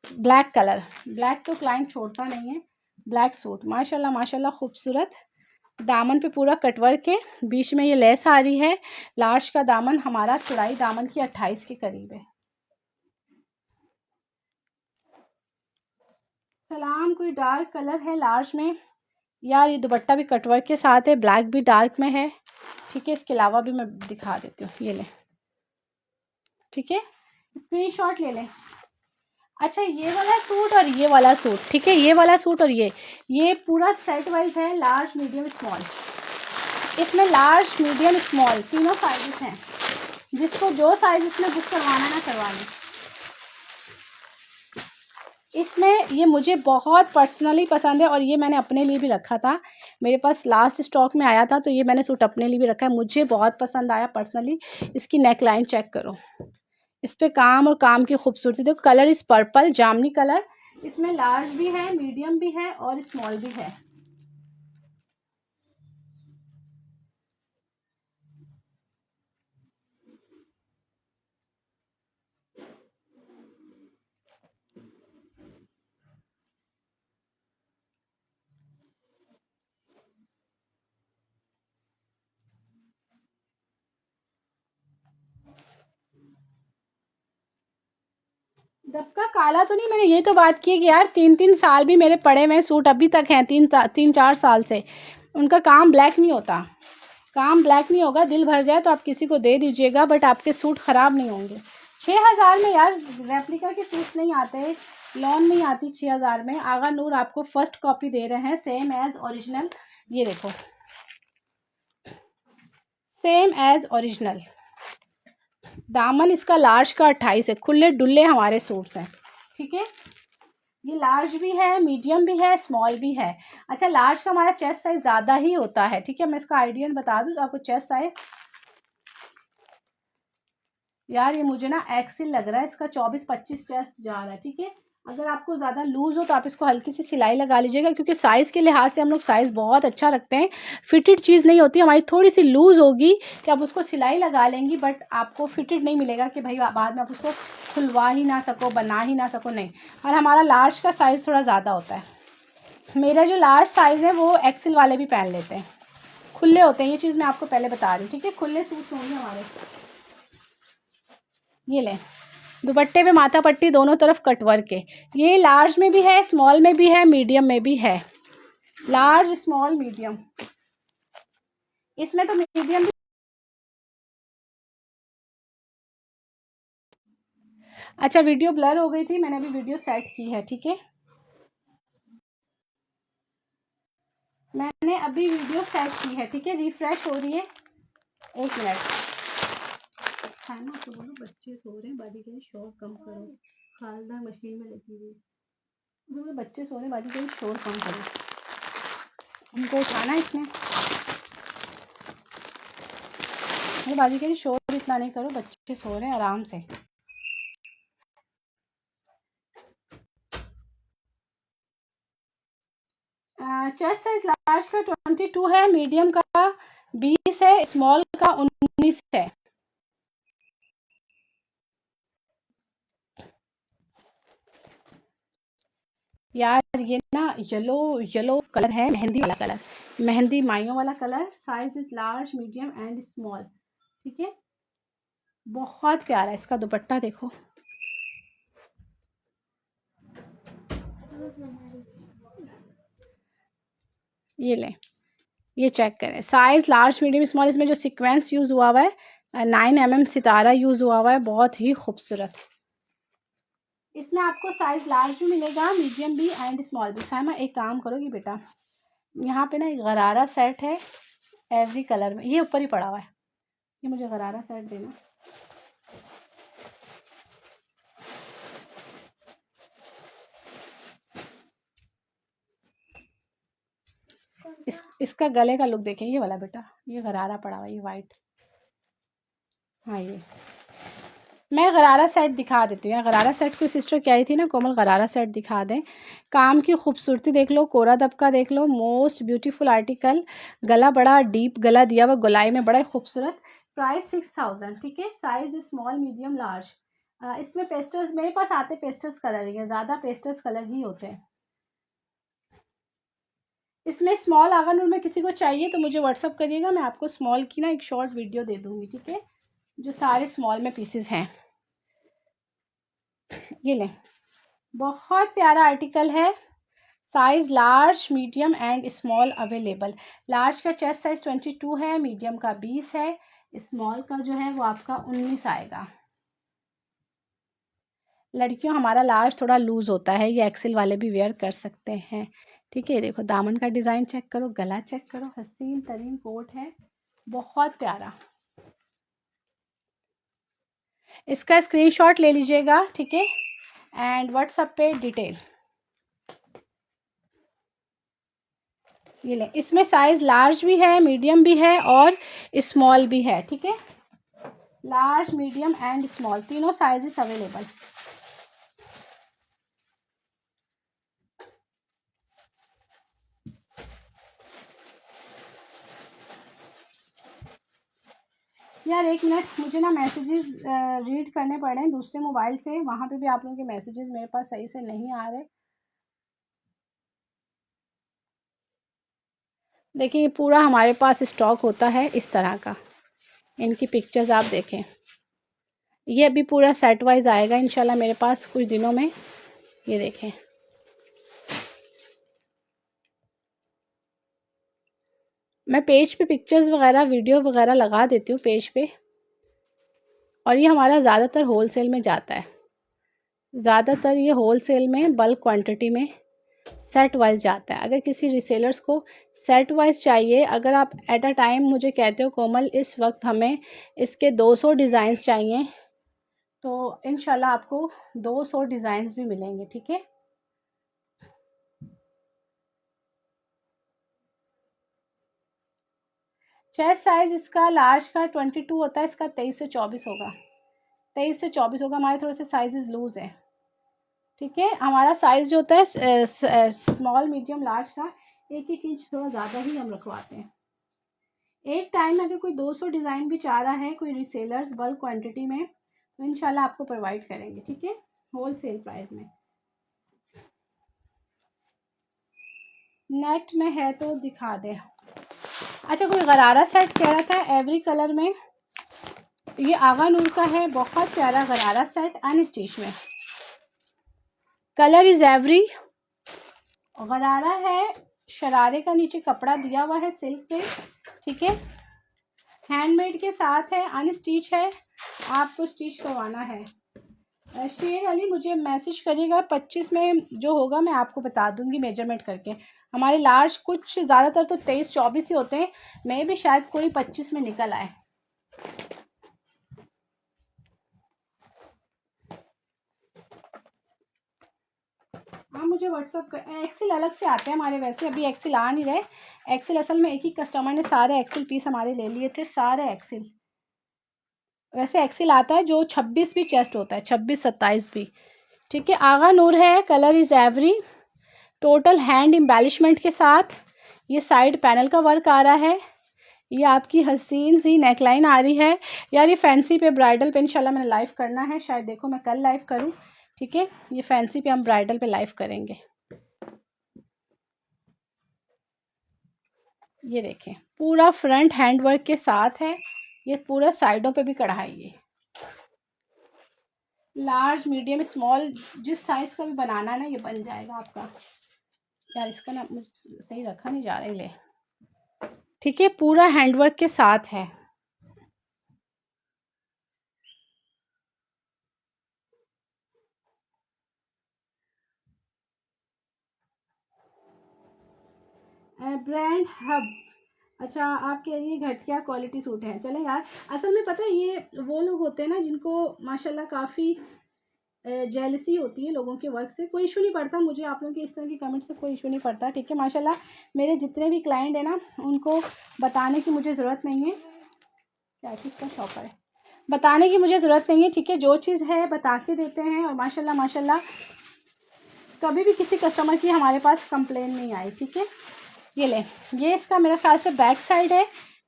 Speaker 1: ब्लैक कलर, ब्लैक तो क्लाइंट छोड़ता नहीं है। ब्लैक सूट माशाल्लाह माशाल्लाह खूबसूरत। दामन पे पूरा कटवर्क के बीच में ये लेस आ रही है। लार्ज का दामन हमारा, चौड़ाई दामन की 28 के करीब है। सलाम, कोई डार्क कलर है लार्ज में यार? ये दुपट्टा भी कटवर्क के साथ है, ब्लैक भी डार्क में है, ठीक है। इसके अलावा भी मैं दिखा देती हूँ, ये लें, ठीक है। स्क्रीनशॉट ले लें। अच्छा, ये वाला सूट और ये वाला सूट, ठीक है। ये वाला सूट और ये पूरा सेट वाइज है, लार्ज मीडियम स्मॉल। इसमें लार्ज मीडियम स्मॉल तीनों साइजेस हैं, जिसको जो साइज इसमें बुक करवाना ना करवाना। इसमें ये मुझे बहुत पर्सनली पसंद है और ये मैंने अपने लिए भी रखा था। मेरे पास लास्ट स्टॉक में आया था, तो ये मैंने सूट अपने लिए भी रखा है, मुझे बहुत पसंद आया पर्सनली। इसकी नेक लाइन चेक करो, इस पे काम और काम की खूबसूरती देखो। कलर इस पर्पल जामनी कलर, इसमें लार्ज भी है, मीडियम भी है और स्मॉल भी है। दबका काला तो नहीं, मैंने ये तो बात की है कि यार 3-3 साल भी मेरे पड़े हुए सूट अभी तक हैं, 3-4 साल से उनका काम ब्लैक नहीं होता। काम ब्लैक नहीं होगा, दिल भर जाए तो आप किसी को दे दीजिएगा, बट आपके सूट ख़राब नहीं होंगे। 6,000 में यार रेप्लिका के सूट नहीं आते, लॉन नहीं आती 6,000 में। आगा नूर आपको फर्स्ट कॉपी दे रहे हैं, सेम एज ओरिजिनल। ये देखो, सेम एज ओरिजिनल। दामन इसका लार्ज का 28 है, खुले डुल्ले हमारे सूट्स हैं, ठीक है। ये लार्ज भी है, मीडियम भी है, स्मॉल भी है। अच्छा, लार्ज का हमारा चेस्ट साइज ज़्यादा ही होता है, ठीक है। मैं इसका आइडिया बता दूँ तो आपको, चेस्ट साइज यार ये मुझे ना एक्सेल लग रहा है, इसका 24-25 चेस्ट जा रहा है, ठीक है। अगर आपको ज़्यादा लूज़ हो तो आप इसको हल्की सी सिलाई लगा लीजिएगा, क्योंकि साइज़ के लिहाज से हम लोग साइज़ बहुत अच्छा रखते हैं। फिटेड चीज़ नहीं होती हमारी, थोड़ी सी लूज़ होगी कि आप उसको सिलाई लगा लेंगी, बट आपको फिटेड नहीं मिलेगा कि भाई बाद में आप उसको खुलवा ही ना सको, बना ही ना सको, नहीं। और हमारा लार्ज का साइज़ थोड़ा ज़्यादा होता है। मेरा जो लार्ज साइज़ है वो एक्सेल वाले भी पहन लेते हैं, खुले होते हैं। ये चीज़ मैं आपको पहले बता रही हूँ, ठीक है। खुले सूट होंगे हमारे। ये लें, दुपट्टे पे माथा पट्टी दोनों तरफ कटवर्क है। ये लार्ज में भी है, स्मॉल में भी है, मीडियम में भी है। लार्ज स्मॉल मीडियम, इसमें तो मीडियम भी। अच्छा, वीडियो ब्लर हो गई थी, मैंने अभी वीडियो सेट की है, ठीक है। मैंने अभी वीडियो सेट की है, ठीक है। रिफ्रेश हो रही है, 1 मिनट है ना। तो बोलो बच्चे सो रहे हैं, बाजी के शोर कम करो। खालदा मशीन में लगी हुई, बोलो बच्चे सो रहे हैं, बाजी के शोर कम करो। उनको उठाना इसमें, अरे बाजी के शोर इतना नहीं करो, बच्चे सो रहे हैं आराम से। चेस्ट साइज लार्ज का 22 है, मीडियम का 20 है, स्मॉल का 19 है। यार ये ना येलो येलो कलर है, मेहंदी वाला कलर, मेहंदी माइयों वाला colour. Size is large medium and small, ठीक है। बहुत प्यारा है, इसका दुपट्टा देखो। ये ले, ये चेक करें, साइज लार्ज मीडियम स्मॉल। इसमें जो सीक्वेंस यूज़ हुआ हुआ है 9 mm सितारा यूज़ हुआ हुआ है, बहुत ही खूबसूरत। इसमें आपको साइज लार्ज भी मिलेगा, मीडियम भी एंड स्मॉल भी। साइमा एक काम करोगी बेटा, यहाँ पे ना एक गरारा सेट है एवरी कलर में, ये ऊपर ही पड़ा हुआ है, ये मुझे गरारा सेट देना। इसका गले का लुक देखें, ये वाला बेटा, ये गरारा पड़ा हुआ, ये वाइट। हाँ ये मैं गरारा सेट दिखा देती हूँ। गरारा सेट कोई सिस्टर क्या आई थी ना, कोमल गरारा सेट दिखा दें। काम की खूबसूरती देख लो, कोरा दबका देख लो, मोस्ट ब्यूटीफुल आर्टिकल। गला बड़ा डीप गला दिया हुआ, गोलाई में बड़ा खूबसूरत। प्राइस 6000, ठीक है। Size small medium large. इसमें पेस्टल्स मेरे पास आते पेस्टल्स कलर ही है, ज़्यादा पेस्टल्स कलर ही होते हैं इसमें। स्मॉल अगर उनमें किसी को चाहिए तो मुझे व्हाट्सअप करिएगा, मैं आपको स्मॉल की ना एक शॉर्ट वीडियो दे दूँगी, ठीक है, जो सारे स्मॉल में पीसेस हैं। ये लें, बहुत प्यारा आर्टिकल है। Size large medium and small available. Large का चेस्ट साइज 22 है, मीडियम का 20 है, स्मॉल का जो है वो आपका 19 आएगा। लड़कियों हमारा लार्ज थोड़ा लूज होता है, ये एक्सेल वाले भी वेयर कर सकते हैं, ठीक है। देखो दामन का डिज़ाइन चेक करो, गला चेक करो, हसीन तरीन कोट है, बहुत प्यारा। इसका स्क्रीनशॉट ले लीजिएगा, ठीक है, एंड व्हाट्सएप पे डिटेल। ये लें, इसमें साइज लार्ज भी है, मीडियम भी है और स्मॉल भी है, ठीक है। लार्ज मीडियम एंड स्मॉल तीनों साइजेस अवेलेबल। यार एक मिनट, मुझे ना मैसेजेस रीड करने पड़ रहे हैं दूसरे मोबाइल से, वहाँ पे भी आप लोगों के मैसेजेस मेरे पास सही से नहीं आ रहे। देखिए ये पूरा हमारे पास स्टॉक होता है इस तरह का। इनकी पिक्चर्स आप देखें, ये अभी पूरा सेट वाइज आएगा इंशाल्लाह मेरे पास कुछ दिनों में। ये देखें, मैं पेज पे पिक्चर्स वगैरह वीडियो वगैरह लगा देती हूँ पेज पे। और ये हमारा ज़्यादातर होलसेल में जाता है, ज़्यादातर ये होलसेल में बल्क क्वांटिटी में सेट वाइज जाता है। अगर किसी रिसेलर्स को सेट वाइज चाहिए, अगर आप एट अ टाइम मुझे कहते हो कोमल इस वक्त हमें इसके 200 डिज़ाइंस चाहिए, तो इंशाल्लाह आपको 200 डिज़ाइंस भी मिलेंगे, ठीक है। चेस्ट साइज इसका लार्ज का 22 होता है, इसका 23 से 24 होगा, 23 से 24 होगा। हमारे थोड़े से साइजेस लूज है, ठीक है। हमारा साइज जो होता है स्मॉल मीडियम लार्ज का 1-1 इंच थोड़ा ज़्यादा ही हम रखवाते हैं। एक टाइम में अगर कोई 200 डिज़ाइन भी चाह रहा है कोई रिसेलर्स बल्क क्वांटिटी में, तो इंशाल्लाह आपको प्रोवाइड करेंगे, ठीक है, होलसेल प्राइस में। नेट में है तो दिखा दे। अच्छा कोई गरारा सेट कह रहा था एवरी कलर में, ये आगा नूर का है, बहुत प्यारा गरारा सेट अनस्टिच में। कलर इज एवरी, गरारा है, शरारे का नीचे कपड़ा दिया हुआ है सिल्क पे, ठीक है, हैंडमेड के साथ है, अनस्टिच है, आपको स्टिच करवाना है। शेर अली मुझे मैसेज करिएगा, 25 में जो होगा मैं आपको बता दूंगी मेजरमेंट करके। हमारे लार्ज कुछ ज़्यादातर तो 23-24 ही होते हैं, मैं भी शायद कोई 25 में निकल आए। हाँ मुझे व्हाट्सअप कर, एक्सेल अलग से आते हैं हमारे, वैसे अभी एक्सेल आ नहीं रहे। एक्सेल असल में एक ही कस्टमर ने सारे एक्सेल पीस हमारे ले लिए थे, सारे एक्सेल। वैसे एक्सेल आता है जो 26 भी चेस्ट होता है, 26-27 भी, ठीक है। आगा नूर है, colour is every, total hand embellishment के साथ। ये साइड पैनल का वर्क आ रहा है, ये आपकी हसीन सी नेकलाइन आ रही है। यार ये फैंसी पे ब्राइडल पे इंशाल्लाह मैंने लाइव करना है, शायद देखो मैं कल लाइव करूं, ठीक है। ये फैंसी पे हम ब्राइडल पे लाइव करेंगे। ये देखें पूरा फ्रंट हैंड वर्क के साथ है, ये पूरा साइडों पे भी कढ़ाई है। लार्ज मीडियम स्मॉल जिस साइज का भी बनाना है ना ये बन जाएगा आपका। यार इसका ना सही रखा नहीं जा रहा है, ले, ठीक है, पूरा हैंडवर्क के साथ है। ब्रांड हब, अच्छा आप कह रही है घटिया क्वालिटी सूट है। चले यार, असल में पता है ये वो लोग होते हैं ना जिनको माशाल्लाह काफ़ी जेलसी होती है लोगों के वर्क से। कोई इशू नहीं पड़ता मुझे, आप लोगों के इस तरह के कमेंट से कोई इशू नहीं पड़ता, ठीक है। माशाल्लाह मेरे जितने भी क्लाइंट हैं ना, उनको बताने की मुझे ज़रूरत नहीं है, क्या चीज़ का शॉप है, बताने की मुझे ज़रूरत नहीं है, ठीक है। जो चीज़ है बता के देते हैं, और माशाल्लाह माशाल्लाह कभी भी किसी कस्टमर की हमारे पास कंप्लेन नहीं आई, ठीक है। ये ले, ये इसका मेरे ख्याल से बैक साइड है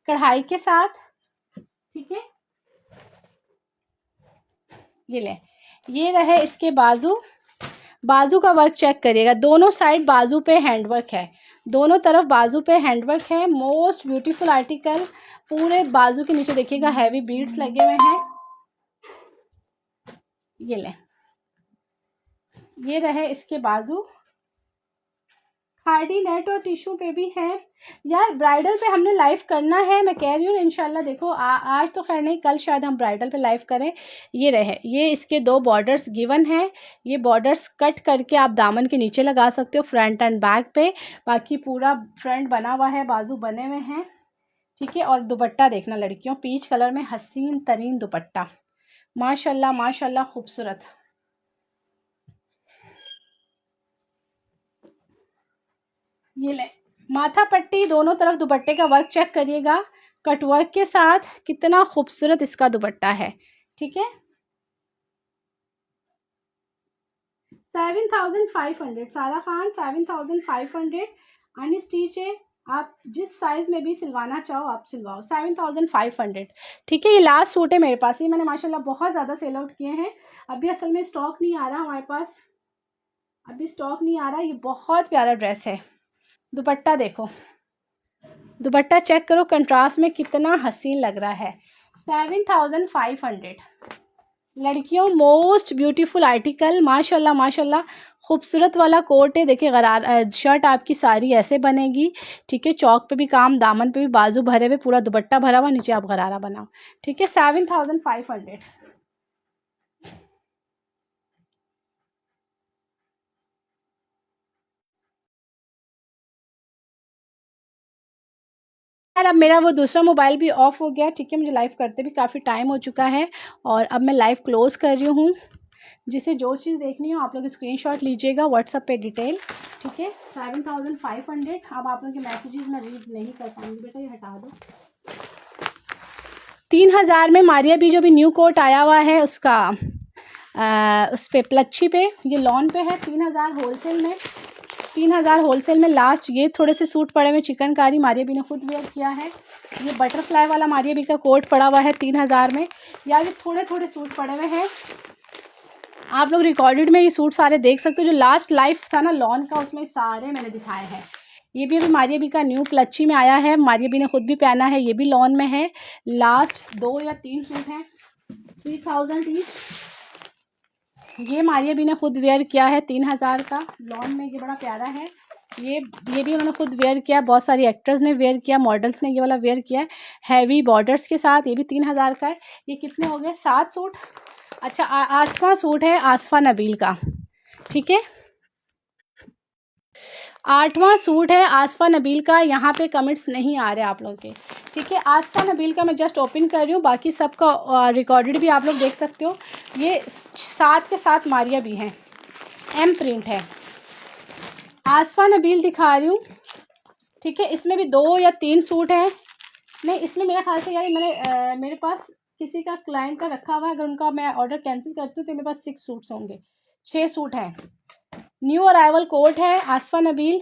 Speaker 1: कढ़ाई के साथ, ठीक है। ये ले, ये रहे इसके बाजू, बाजू का वर्क चेक करिएगा, दोनों साइड बाजू पे हैंडवर्क है, दोनों तरफ बाजू पे हैंडवर्क है। मोस्ट ब्यूटीफुल आर्टिकल, पूरे बाजू के नीचे देखिएगा हैवी बीड्स लगे हुए हैं। ये ले, ये रहे इसके बाजू, खादी नेट और टिश्यू पे भी है। यार ब्राइडल पे हमने लाइव करना है, मैं कह रही हूँ इंशाल्लाह। देखो आज तो खैर नहीं, कल शायद हम ब्राइडल पे लाइव करें। ये रहे, ये इसके 2 बॉर्डर्स गिवन है, ये बॉर्डर्स कट करके आप दामन के नीचे लगा सकते हो, फ्रंट एंड बैक पे। बाकी पूरा फ्रंट बना हुआ है, बाजू बने हुए हैं, ठीक है। और दुपट्टा देखना लड़कियों, पीच कलर में हसीन तरीन दुपट्टा, माशाल्लाह माशाल्लाह खूबसूरत। ये ले, माथा पट्टी, दोनों तरफ दुपट्टे का वर्क चेक करिएगा, कटवर्क के साथ, कितना खूबसूरत इसका दुपट्टा है, ठीक है। 7500 सारा खान, 7500 अनस्टिच है। आप जिस साइज में भी सिलवाना चाहो आप सिलवाओ, 7500, ठीक है। ये लास्ट सूट है मेरे पास, ये मैंने माशाल्लाह बहुत ज़्यादा सेल आउट किए हैं, अभी असल में स्टॉक नहीं आ रहा हमारे पास, अभी स्टॉक नहीं आ रहा। ये बहुत प्यारा ड्रेस है, दुपट्टा देखो, दुपट्टा चेक करो, कंट्रास्ट में कितना हसीन लग रहा है। 7500 लड़कियों, मोस्ट ब्यूटीफुल आर्टिकल, माशाल्लाह माशाल्लाह खूबसूरत वाला कोट है। देखिए गरारा शर्ट आपकी सारी ऐसे बनेगी, ठीक है। चौक पे भी काम, दामन पे भी बाजू भरे हुए, पूरा दुपट्टा भरा हुआ, नीचे आप गरारा बनाओ, ठीक है। 7500। यार अब मेरा वो दूसरा मोबाइल भी ऑफ हो गया, ठीक है। मुझे लाइव करते भी काफ़ी टाइम हो चुका है, और अब मैं लाइव क्लोज़ कर रही हूँ। जिसे जो चीज़ देखनी हो आप लोग स्क्रीनशॉट लीजिएगा व्हाट्सएप पे डिटेल, ठीक है। 7500। अब आप लोग के मैसेजेस मैं रीड नहीं कर पाऊँगी, बेटा ये हटा दो। 3000 में मारिया भी जो भी न्यू कोट आया हुआ है उसका, उस पे प्लच्छी पे, ये लॉन पे है, 3000 होलसेल में, 3000 होलसेल में। लास्ट ये थोड़े से सूट पड़े हुए चिकनकारी, मारिया भी ने खुद वेयर किया है। ये बटरफ्लाई वाला मारिया भी का कोट पड़ा हुआ है 3000 में। यार ये थोड़े थोड़े सूट पड़े हुए हैं, आप लोग रिकॉर्डेड में ये सूट सारे देख सकते हो। जो लास्ट लाइव था ना लॉन का, उसमें सारे मैंने दिखाए हैं। ये भी अभी मारिया बी का न्यू प्लच्छी में आया है, मारिया बी ने खुद भी पहना है, ये भी लॉन में है। लास्ट 2 या 3 सूट हैं, 3000 ईच। ये मारिया बी ने खुद वेयर किया है 3000 का, लॉन में, ये बड़ा प्यारा है। ये भी उन्होंने खुद वेयर किया, बहुत सारी एक्टर्स ने वेयर किया, मॉडल्स ने ये वाला वेयर किया है हैवी बॉर्डर्स के साथ। ये भी 3000 का है। ये कितने हो गए, 7 सूट। अच्छा 8वां सूट है आसफा नबील का, ठीक है। 8वां सूट है आसफा नबील का, यहाँ पे कमेंट्स नहीं आ रहे आप लोगों के, ठीक है। आसफा नबील का मैं जस्ट ओपन कर रही हूँ, बाकी सबका रिकॉर्डेड भी आप लोग देख सकते हो। ये 7 के साथ मारिया भी हैं, एम प्रिंट है। आसफा नबील दिखा रही हूँ, ठीक है। इसमें भी 2 या 3 सूट हैं, नहीं इसमें मेरे ख्याल से यार मेरे पास किसी का क्लाइंट का रखा हुआ है, अगर उनका मैं ऑर्डर कैंसिल करती हूँ तो मेरे पास 6 सूट्स होंगे, 6 सूट हैं। न्यू अराइवल कोट है आसफा नबील,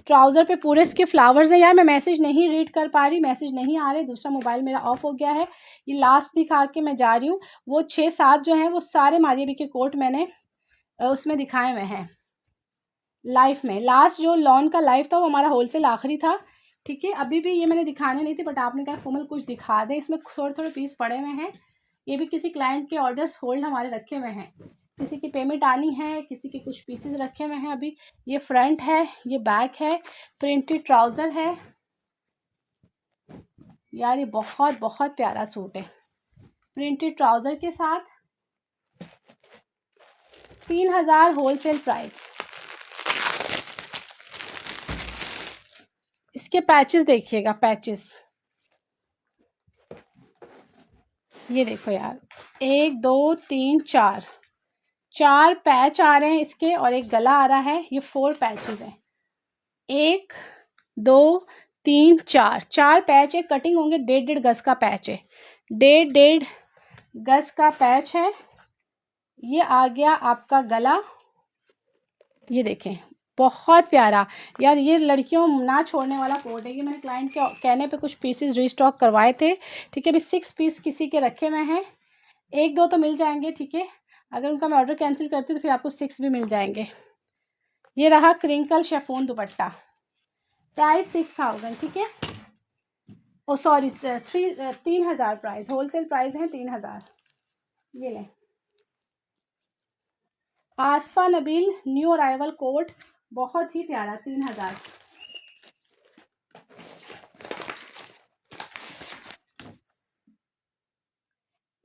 Speaker 1: ट्राउज़र पे पूरे इसके फ्लावर्स हैं। यार मैं मैसेज नहीं रीड कर पा रही, मैसेज नहीं आ रहे, दूसरा मोबाइल मेरा ऑफ हो गया है। ये लास्ट दिखा के मैं जा रही हूँ। वो 6-7 जो हैं वो सारे मारिया बी के कोट मैंने उसमें दिखाए हुए हैं लाइफ में। लास्ट जो लॉन का लाइव था वो हमारा होलसेल आखिरी था, ठीक है। अभी भी ये मैंने दिखाने नहीं थे, बट आपने कहा कोमल कुछ दिखा दे, इसमें थोड़े थोड़े पीस पड़े हुए हैं। ये भी किसी क्लाइंट के ऑर्डर्स होल्ड हमारे रखे हुए हैं, किसी की पेमेंट आनी है, किसी के कुछ पीसेस रखे हुए हैं अभी। ये फ्रंट है, ये बैक है, प्रिंटेड ट्राउज़र है। यार ये बहुत बहुत प्यारा सूट है, प्रिंटेड ट्राउज़र के साथ, 3000 होलसेल प्राइस। इसके पैचेस देखिएगा, पैचेस ये देखो यार, 1 2 3 4 4 पैच आ रहे हैं इसके और एक गला आ रहा है। ये 4 पैचेस हैं, 1 2 3 4, 4 पैच है। कटिंग होंगे 1.5 गज का पैच है, 1.5 गज का पैच है। ये आ गया आपका गला, ये देखें बहुत प्यारा यार, ये लड़कियों ना छोड़ने वाला कोट है। ये मैंने क्लाइंट के कहने पे कुछ पीसेस रीस्टॉक करवाए थे, ठीक है। अभी 6 पीस किसी के रखे हुए हैं, 1-2 तो मिल जाएंगे, ठीक है। अगर उनका मैं ऑर्डर कैंसिल करती हूँ तो फिर आपको 6 भी मिल जाएंगे। ये रहा क्रिंकल शेफून दुपट्टा, प्राइस 6000, ठीक है। ओ सॉरी 3000 प्राइस, होलसेल प्राइस है 3000। ये लें, आसफा नबील न्यू अराइवल कोट, बहुत ही प्यारा, 3000।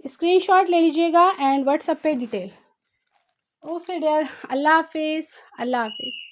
Speaker 1: स्क्रीनशॉट ले लीजिएगा एंड व्हाट्सएप पे डिटेल। ओके डियर, अल्लाह हाफिज़, अल्लाह हाफिज़।